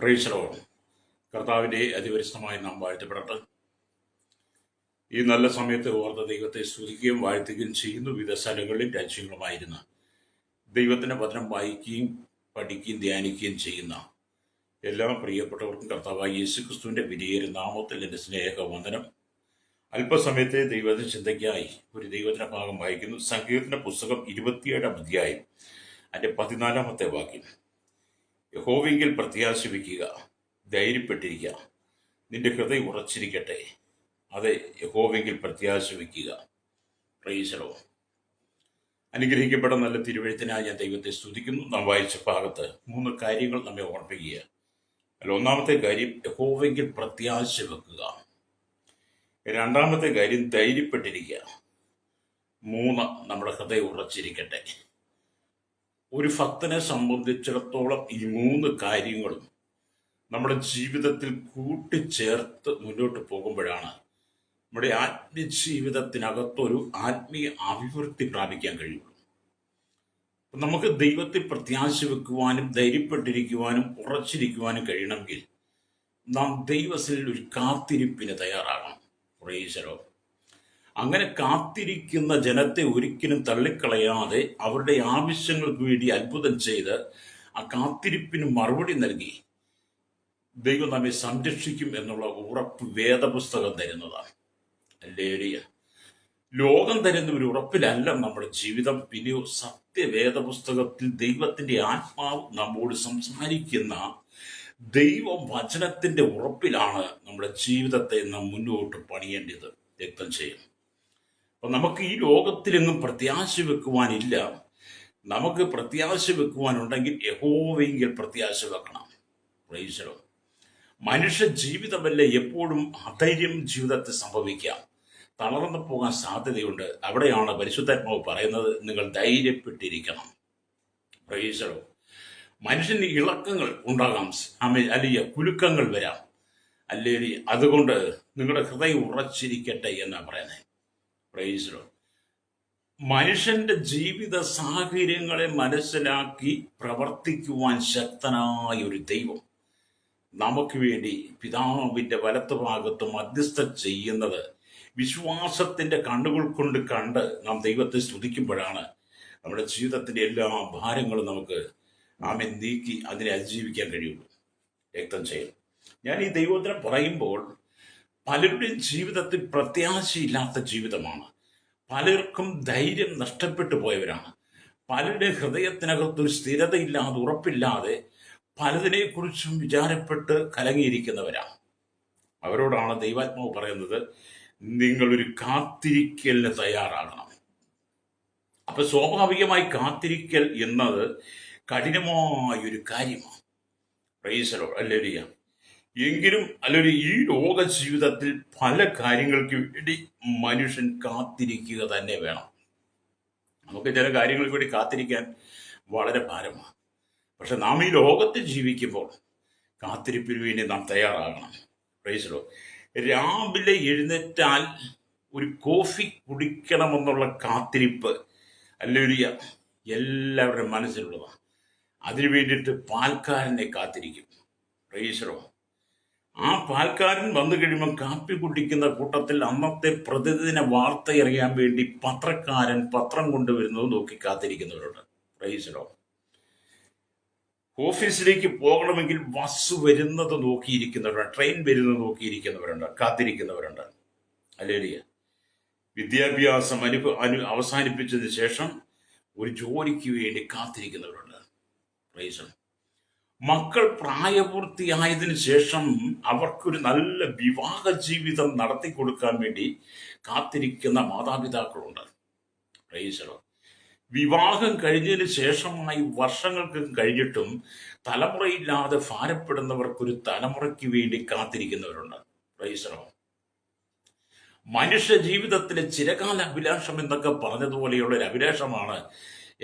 Praise Lord. കർത്താവിൻ്റെ അതിപരിശുദ്ധമായി നാം വാഴ്ത്തപ്പെടട്ടെ. ഈ നല്ല സമയത്ത് ഓർത്ത ദൈവത്തെ സ്തുതിക്കുകയും വാഴ്ത്തുകയും ചെയ്യുന്നു. വിവിധ സ്ഥലങ്ങളിലും രാജ്യങ്ങളുമായിരുന്ന ദൈവത്തിൻ്റെ വചനം വായിക്കുകയും പഠിക്കുകയും ധ്യാനിക്കുകയും ചെയ്യുന്ന എല്ലാ പ്രിയപ്പെട്ടവർക്കും കർത്താവായ യേശുക്രിസ്തുവിൻ്റെ വിലയേറിയ നാമത്തിൽ എൻ്റെ സ്നേഹവന്ദനം. അല്പസമയത്തെ ദൈവത്തിൻ്റെ ചിന്തയ്ക്കായി ഒരു ദൈവത്തിൻ്റെ ഭാഗം വായിക്കുന്നു. സങ്കീർത്തന പുസ്തകം 27-ാം അധ്യായം അതിൻ്റെ 14-ാമത്തെ വാക്യം. യഹോവയിൽ പ്രത്യാശ വയ്ക്കുക, ധൈര്യപ്പെട്ടിരിക്കുക, നിന്റെ ഹൃദയം ഉറച്ചിരിക്കട്ടെ. അതെ, യഹോവയിൽ പ്രത്യാശ വയ്ക്കുക. Price the Lord. അനുഗ്രഹിക്കപ്പെട്ട നല്ല തിരുവഴുത്തിനായി ഞാൻ ദൈവത്തെ സ്തുതിക്കുന്നു. നാം വായിച്ച ഭാഗത്ത് 3 കാര്യങ്ങൾ നമ്മെ ഓർമ്മിക്കുക. അതിൽ ഒന്നാമത്തെ കാര്യം യഹോവയിൽ പ്രത്യാശ വെക്കുക. രണ്ടാമത്തെ കാര്യം ധൈര്യപ്പെട്ടിരിക്കുക. 3, നമ്മുടെ ഹൃദയം ഉറച്ചിരിക്കട്ടെ. ഒരു ഭക്തനെ സംബന്ധിച്ചിടത്തോളം ഈ 3 കാര്യങ്ങളും നമ്മുടെ ജീവിതത്തിൽ കൂട്ടിച്ചേർത്ത് മുന്നോട്ട് പോകുമ്പോഴാണ് നമ്മുടെ ആത്മജീവിതത്തിനകത്തൊരു ആത്മീയ അഭിവൃദ്ധി പ്രാപിക്കാൻ കഴിയുള്ളൂ. നമുക്ക് ദൈവത്തിൽ പ്രത്യാശ വെക്കുവാനും ധൈര്യപ്പെട്ടിരിക്കുവാനും ഉറച്ചിരിക്കുവാനും കഴിയണമെങ്കിൽ നാം ദൈവത്തിൽ ഒരു കാത്തിരിപ്പിന് തയ്യാറാകണം. Price the Lord. അങ്ങനെ കാത്തിരിക്കുന്ന ജനത്തെ ഒരിക്കലും തള്ളിക്കളയാതെ അവരുടെ ആവശ്യങ്ങൾക്ക് വേണ്ടി അത്ഭുതം ചെയ്ത് ആ കാത്തിരിപ്പിന് മറുപടി നൽകി ദൈവം നമ്മെ സംരക്ഷിക്കും എന്നുള്ള ഉറപ്പ് വേദപുസ്തകം തരുന്നതാണ്. ഹല്ലേലൂയ. ലോകം തരുന്ന ഒരു ഉറപ്പിലല്ല നമ്മുടെ ജീവിതം. പിന്നെയോ സത്യവേദപുസ്തകത്തിൽ ദൈവത്തിന്റെ ആത്മാവ് നമ്മോട് സംസാരിക്കുന്ന ദൈവവചനത്തിന്റെ ഉറപ്പിലാണ് നമ്മുടെ ജീവിതത്തെ നാം മുന്നോട്ട് പണിയേണ്ടത്. വ്യക്തം ചെയ്യും. അപ്പൊ നമുക്ക് ഈ ലോകത്തിലെങ്ങും പ്രത്യാശ വെക്കുവാനില്ല. നമുക്ക് പ്രത്യാശ വെക്കുവാനുണ്ടെങ്കിൽ യഹോവയെങ്കിൽ പ്രത്യാശ വെക്കണം. Price the Lord. മനുഷ്യ ജീവിതമല്ല എപ്പോഴും അധൈര്യം ജീവിതത്തിൽ സംഭവിക്കാം, തളർന്നു പോകാൻ സാധ്യതയുണ്ട്. അവിടെയാണ് പരിശുദ്ധാത്മാവ് പറയുന്നത്, നിങ്ങൾ ധൈര്യപ്പെട്ടിരിക്കണം. Price the Lord. മനുഷ്യന് ഇളക്കങ്ങൾ ഉണ്ടാകാം, അല്ലെങ്കിൽ കുലുക്കങ്ങൾ വരാം, അല്ലെങ്കിൽ അതുകൊണ്ട് നിങ്ങളുടെ ഹൃദയം ഉറച്ചിരിക്കട്ടെ എന്നാണ് പറയുന്നത്. Price the Lord. മനുഷ്യന്റെ ജീവിത സാഹചര്യങ്ങളെ മനസ്സിലാക്കി പ്രവർത്തിക്കുവാൻ ശക്തനായ ഒരു ദൈവം നമുക്ക് വേണ്ടി പിതാവിന്റെ വലത്തുഭാഗത്ത് മധ്യസ്ഥം ചെയ്യുന്നത് വിശ്വാസത്തിന്റെ കണ്ണുകൾ കൊണ്ട് കണ്ട് നാം ദൈവത്തെ സ്തുതിക്കുമ്പോഴാണ് നമ്മുടെ ജീവിതത്തിന്റെ എല്ലാ ഭാരങ്ങളും നമുക്ക് നീക്കി അതിനെ അതിജീവിക്കാൻ കഴിയുള്ളൂ. വ്യക്തം ചെയ്യും. ഞാൻ ഈ ദൈവത്തിനെ പറയുമ്പോൾ പലരുടെയും ജീവിതത്തിൽ പ്രത്യാശയില്ലാത്ത ജീവിതമാണ്. പലർക്കും ധൈര്യം നഷ്ടപ്പെട്ടു പോയവരാണ്. പലരുടെ ഹൃദയത്തിനകത്തൊരു സ്ഥിരതയില്ലാതെ, ഉറപ്പില്ലാതെ പലതിനെക്കുറിച്ചും വിചാരപ്പെട്ട് കലങ്ങിയിരിക്കുന്നവരാണ്. അവരോടാണ് ദൈവാത്മാവ് പറയുന്നത്, നിങ്ങളൊരു കാത്തിരിക്കലിന് തയ്യാറാകണം. അപ്പൊ സ്വാഭാവികമായി കാത്തിരിക്കൽ എന്നത് കഠിനമായൊരു കാര്യമാണ്. Price the Lord. ഹല്ലേലൂയ. എങ്കിലും അല്ലെങ്കിൽ ഈ ലോക ജീവിതത്തിൽ പല കാര്യങ്ങൾക്ക് വേണ്ടി മനുഷ്യൻ കാത്തിരിക്കുക തന്നെ വേണം. നമുക്ക് ചില കാര്യങ്ങൾക്ക് വേണ്ടി കാത്തിരിക്കാൻ വളരെ ഭാരമാണ്. പക്ഷെ നാം ഈ ലോകത്തിൽ ജീവിക്കുമ്പോൾ കാത്തിരിപ്പിന് വേണ്ടി നാം തയ്യാറാകണം. Price the Lord. രാവിലെ എഴുന്നേറ്റാൽ ഒരു കോഫി കുടിക്കണമെന്നുള്ള കാത്തിരിപ്പ് അല്ലെങ്കിൽ എല്ലാവരുടെയും മനസ്സിലുള്ളതാണ്. അതിനു വേണ്ടിയിട്ട് പാൽക്കാരനെ കാത്തിരിക്കും. Price the Lord. ആ പാൽക്കാരൻ വന്നു കഴിയുമ്പോൾ കാപ്പി കുടിക്കുന്ന കൂട്ടത്തിൽ അന്നത്തെ പ്രതിദിന വാർത്ത അറിയാൻ വേണ്ടി പത്രക്കാരൻ പത്രം കൊണ്ടുവരുന്നത് നോക്കി കാത്തിരിക്കുന്നവരുണ്ട്. Price the Lord. ഓഫീസിലേക്ക് പോകണമെങ്കിൽ ബസ് വരുന്നത് നോക്കിയിരിക്കുന്നവരുണ്ട്, ട്രെയിൻ വരുന്നത് നോക്കിയിരിക്കുന്നവരുണ്ട്, കാത്തിരിക്കുന്നവരുണ്ട്. ഹല്ലേലൂയ. വിദ്യാഭ്യാസം അവസാനിപ്പിച്ചതിന് ശേഷം ഒരു ജോലിക്ക് വേണ്ടി കാത്തിരിക്കുന്നവരുണ്ട്. Price the Lord. മക്കൾ പ്രായപൂർത്തിയായതിനു ശേഷം അവർക്കൊരു നല്ല വിവാഹ ജീവിതം നടത്തി കൊടുക്കാൻ വേണ്ടി കാത്തിരിക്കുന്ന മാതാപിതാക്കളുണ്ട്. Price the Lord. വിവാഹം കഴിഞ്ഞതിന് ശേഷമായി വർഷങ്ങൾക്ക് കഴിഞ്ഞിട്ടും തലമുറയില്ലാതെ ഭാരപ്പെടുന്നവർക്കൊരു തലമുറയ്ക്ക് വേണ്ടി കാത്തിരിക്കുന്നവരുണ്ട്. Price the Lord. മനുഷ്യ ജീവിതത്തിലെ ചിരകാല അഭിലാഷം എന്നൊക്കെ പറഞ്ഞതുപോലെയുള്ള ഒരു അഭിലാഷമാണ്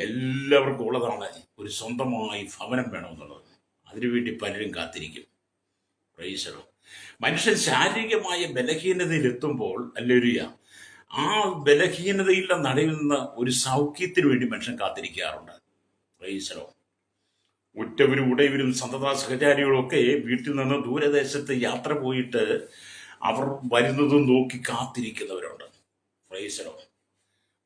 എല്ലാവർക്കും ഉള്ളതാണ്, ഒരു സ്വന്തമായി ഭവനം വേണമെന്നുള്ളത്. അതിനുവേണ്ടി പലരും കാത്തിരിക്കും. Price the Lord. മനുഷ്യൻ ശാരീരികമായ ബലഹീനതയിലെത്തുമ്പോൾ ഹല്ലേലൂയ, ആ ബലഹീനതയിലെ നടുവിൽ നിന്ന് ഒരു സൗഖ്യത്തിന് വേണ്ടി മനുഷ്യൻ കാത്തിരിക്കാറുണ്ട്. Praise the lord. ഉറ്റവരും ഉടയവരും സന്തത സഹചാരികളും ഒക്കെ വീട്ടിൽ നിന്ന് ദൂരദേശത്ത് യാത്ര പോയിട്ട് അവർ വരുന്നതും നോക്കി കാത്തിരിക്കുന്നവരുണ്ട്. പ്രൈസലോ.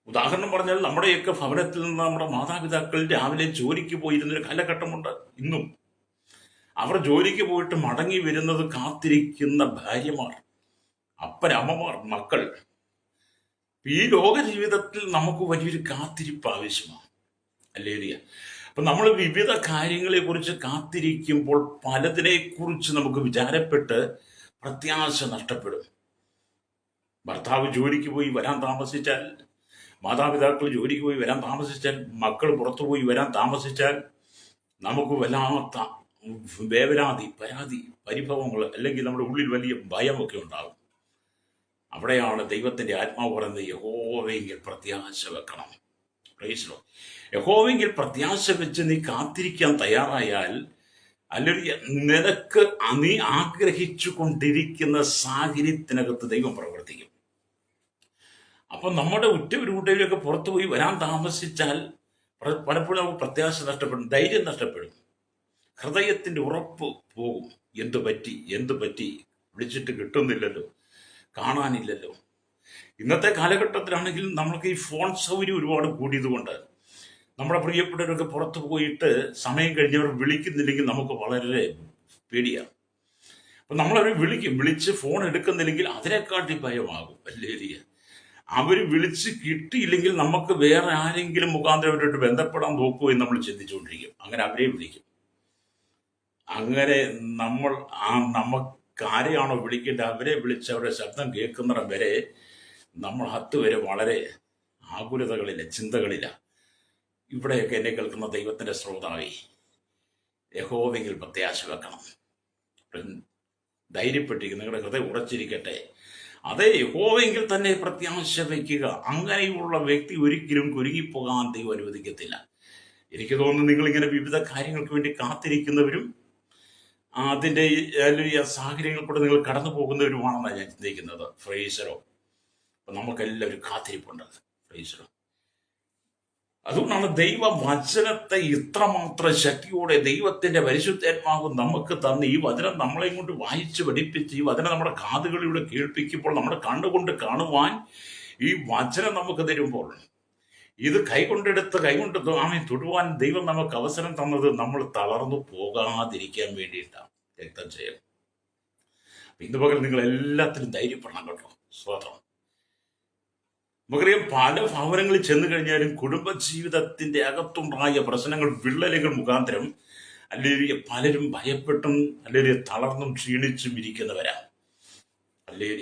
ഉദാഹരണം പറഞ്ഞാൽ നമ്മുടെയൊക്കെ ഭവനത്തിൽ നിന്ന് നമ്മുടെ മാതാപിതാക്കൾ രാവിലെ ജോലിക്ക് പോയിരുന്നൊരു കാലഘട്ടമുണ്ട്. ഇന്നും അവർ ജോലിക്ക് പോയിട്ട് മടങ്ങി വരുന്നത് കാത്തിരിക്കുന്ന ഭാര്യമാർ, അപ്പനമ്മമാർ, മക്കൾ. ഈ ലോക ജീവിതത്തിൽ നമുക്ക് വലിയൊരു കാത്തിരിപ്പ് ആവശ്യമാണ്. അല്ലേലിയ. അപ്പൊ നമ്മൾ വിവിധ കാര്യങ്ങളെ കുറിച്ച് കാത്തിരിക്കുമ്പോൾ പലതിനെ കുറിച്ച് നമുക്ക് വിചാരപ്പെട്ട് പ്രത്യാശ നഷ്ടപ്പെടും. ഭർത്താവ് ജോലിക്ക് പോയി വരാൻ താമസിച്ചാൽ, മാതാപിതാക്കൾ ജോലിക്ക് പോയി വരാൻ താമസിച്ചാൽ, മക്കൾ പുറത്തു പോയി വരാൻ താമസിച്ചാൽ നമുക്ക് വല്ലാത്ത വേവലാതി, പരാതി, പരിഭവങ്ങൾ, അല്ലെങ്കിൽ നമ്മുടെ ഉള്ളിൽ വലിയ ഭയമൊക്കെ ഉണ്ടാകും. അവിടെയാണ് ദൈവത്തിന്റെ ആത്മാവ് പറയുന്നത്, യഹോവയെങ്കിൽ പ്രത്യാശ വെക്കണം. Praise Lord. യഹോവയെങ്കിൽ പ്രത്യാശ വെച്ച് നീ കാത്തിരിക്കാൻ തയ്യാറായാൽ, അല്ലെങ്കിൽ നിനക്ക് നീ ആഗ്രഹിച്ചു കൊണ്ടിരിക്കുന്ന സാഹചര്യത്തിനകത്ത് ദൈവം പ്രവർത്തിക്കും. അപ്പൊ നമ്മുടെ ഉറ്റവരുടെയൊക്കെ പുറത്തു പോയി വരാൻ താമസിച്ചാൽ പലപ്പോഴും നമുക്ക് പ്രത്യാശ നഷ്ടപ്പെടും, ധൈര്യം നഷ്ടപ്പെടും, ഹൃദയത്തിന്റെ ഉറപ്പ് പോകും. എന്തു പറ്റി, വിളിച്ചിട്ട് കിട്ടുന്നില്ലല്ലോ, കാണാനില്ലല്ലോ. ഇന്നത്തെ കാലഘട്ടത്തിലാണെങ്കിൽ നമ്മൾക്ക് ഈ ഫോൺ സൗകര്യം ഒരുപാട് കൂടിയതുകൊണ്ട് നമ്മുടെ പ്രിയപ്പെട്ടവരൊക്കെ പുറത്തു പോയിട്ട് സമയം കഴിഞ്ഞവർ വിളിക്കുന്നില്ലെങ്കിൽ നമുക്ക് വളരെ പേടിയാണ്. അപ്പൊ നമ്മളവരെ വിളിച്ച് ഫോൺ എടുക്കുന്നില്ലെങ്കിൽ അതിനെക്കാട്ടി ഭയമാകും. അല്ലേ? അവർ വിളിച്ച് കിട്ടിയില്ലെങ്കിൽ നമുക്ക് വേറെ ആരെങ്കിലും മുഖാന്തരം അവരോട്ട് ബന്ധപ്പെടാൻ നോക്കുമോ എന്ന് നമ്മൾ ചിന്തിച്ചുകൊണ്ടിരിക്കും. അങ്ങനെ അവരെ വിളിക്കും. അങ്ങനെ നമ്മൾ നമുക്ക് ആരെയാണോ വിളിക്കേണ്ടത് അവരെ വിളിച്ച് അവരുടെ ശബ്ദം കേൾക്കുന്നിടം വരെ നമ്മൾ അതുവരെ വളരെ ആകുലതകളില്ല, ചിന്തകളില്ല. ഇവിടെയൊക്കെ എന്നെ കേൾക്കുന്ന ദൈവത്തിന്റെ ശ്രോതാവേ, യഹോവയെങ്കിൽ പ്രത്യാശ വെക്കണം. ധൈര്യപ്പെട്ടിരിക്കും, നിങ്ങളുടെ ഹൃദയം ഉറച്ചിരിക്കട്ടെ. അതേ, യഹോവയെങ്കിൽ തന്നെ പ്രത്യാശ വയ്ക്കുക. അങ്ങനെയുള്ള വ്യക്തി ഒരിക്കലും കുരുങ്ങിപ്പോകാൻ ദൈവം അനുവദിക്കത്തില്ല. എനിക്ക് തോന്നുന്നു നിങ്ങളിങ്ങനെ വിവിധ കാര്യങ്ങൾക്ക് വേണ്ടി കാത്തിരിക്കുന്നവരും അതിൻ്റെ സാഹചര്യങ്ങൾ കൂടെ നിങ്ങൾ കടന്നു പോകുന്നവരുമാണെന്നാണ് ഞാൻ ചിന്തിക്കുന്നത്. ഫ്രൈസറോ. അപ്പൊ നമുക്കെല്ലാവരും കാത്തിരിപ്പുണ്ട്. ഫ്രൈസറോ. അതുകൊണ്ടാണ് ദൈവ വചനത്തെ ഇത്രമാത്രം ശക്തിയോടെ ദൈവത്തിന്റെ പരിശുദ്ധാത്മാവ് നമുക്ക് തന്ന് ഈ വചനം നമ്മളെ കൊണ്ട് വായിച്ച് പഠിപ്പിച്ച് ഈ വചനം നമ്മുടെ കാതുകളിലൂടെ കേൾപ്പിക്കുമ്പോൾ നമ്മുടെ കണ്ണുകൊണ്ട് കാണുവാൻ ഈ വചനം നമുക്ക് തരുമ്പോൾ ഇത് കൈകൊണ്ട് തൊടുവാൻ ദൈവം നമുക്ക് അവസരം തന്നത് നമ്മൾ തളർന്നു പോകാതിരിക്കാൻ വേണ്ടിയിട്ടാണ്. രക്തം ചെയ്യണം. ഇന്ന് പകൽ നിങ്ങൾ എല്ലാത്തിനും ധൈര്യപ്പെടണം കേട്ടോ. സ്വതന്ത്രം. നമുക്കറിയാം, പല ഭവനങ്ങളിൽ ചെന്നു കഴിഞ്ഞാലും കുടുംബജീവിതത്തിന്റെ അകത്തുണ്ടായ പ്രശ്നങ്ങൾ, വിള്ളലുകൾ മുഖാന്തരം അല്ലെങ്കിൽ പലരും ഭയപ്പെട്ടും അല്ലെങ്കിൽ തളർന്നും ക്ഷീണിച്ചും ഇരിക്കുന്നവരാ. അല്ലെങ്കിൽ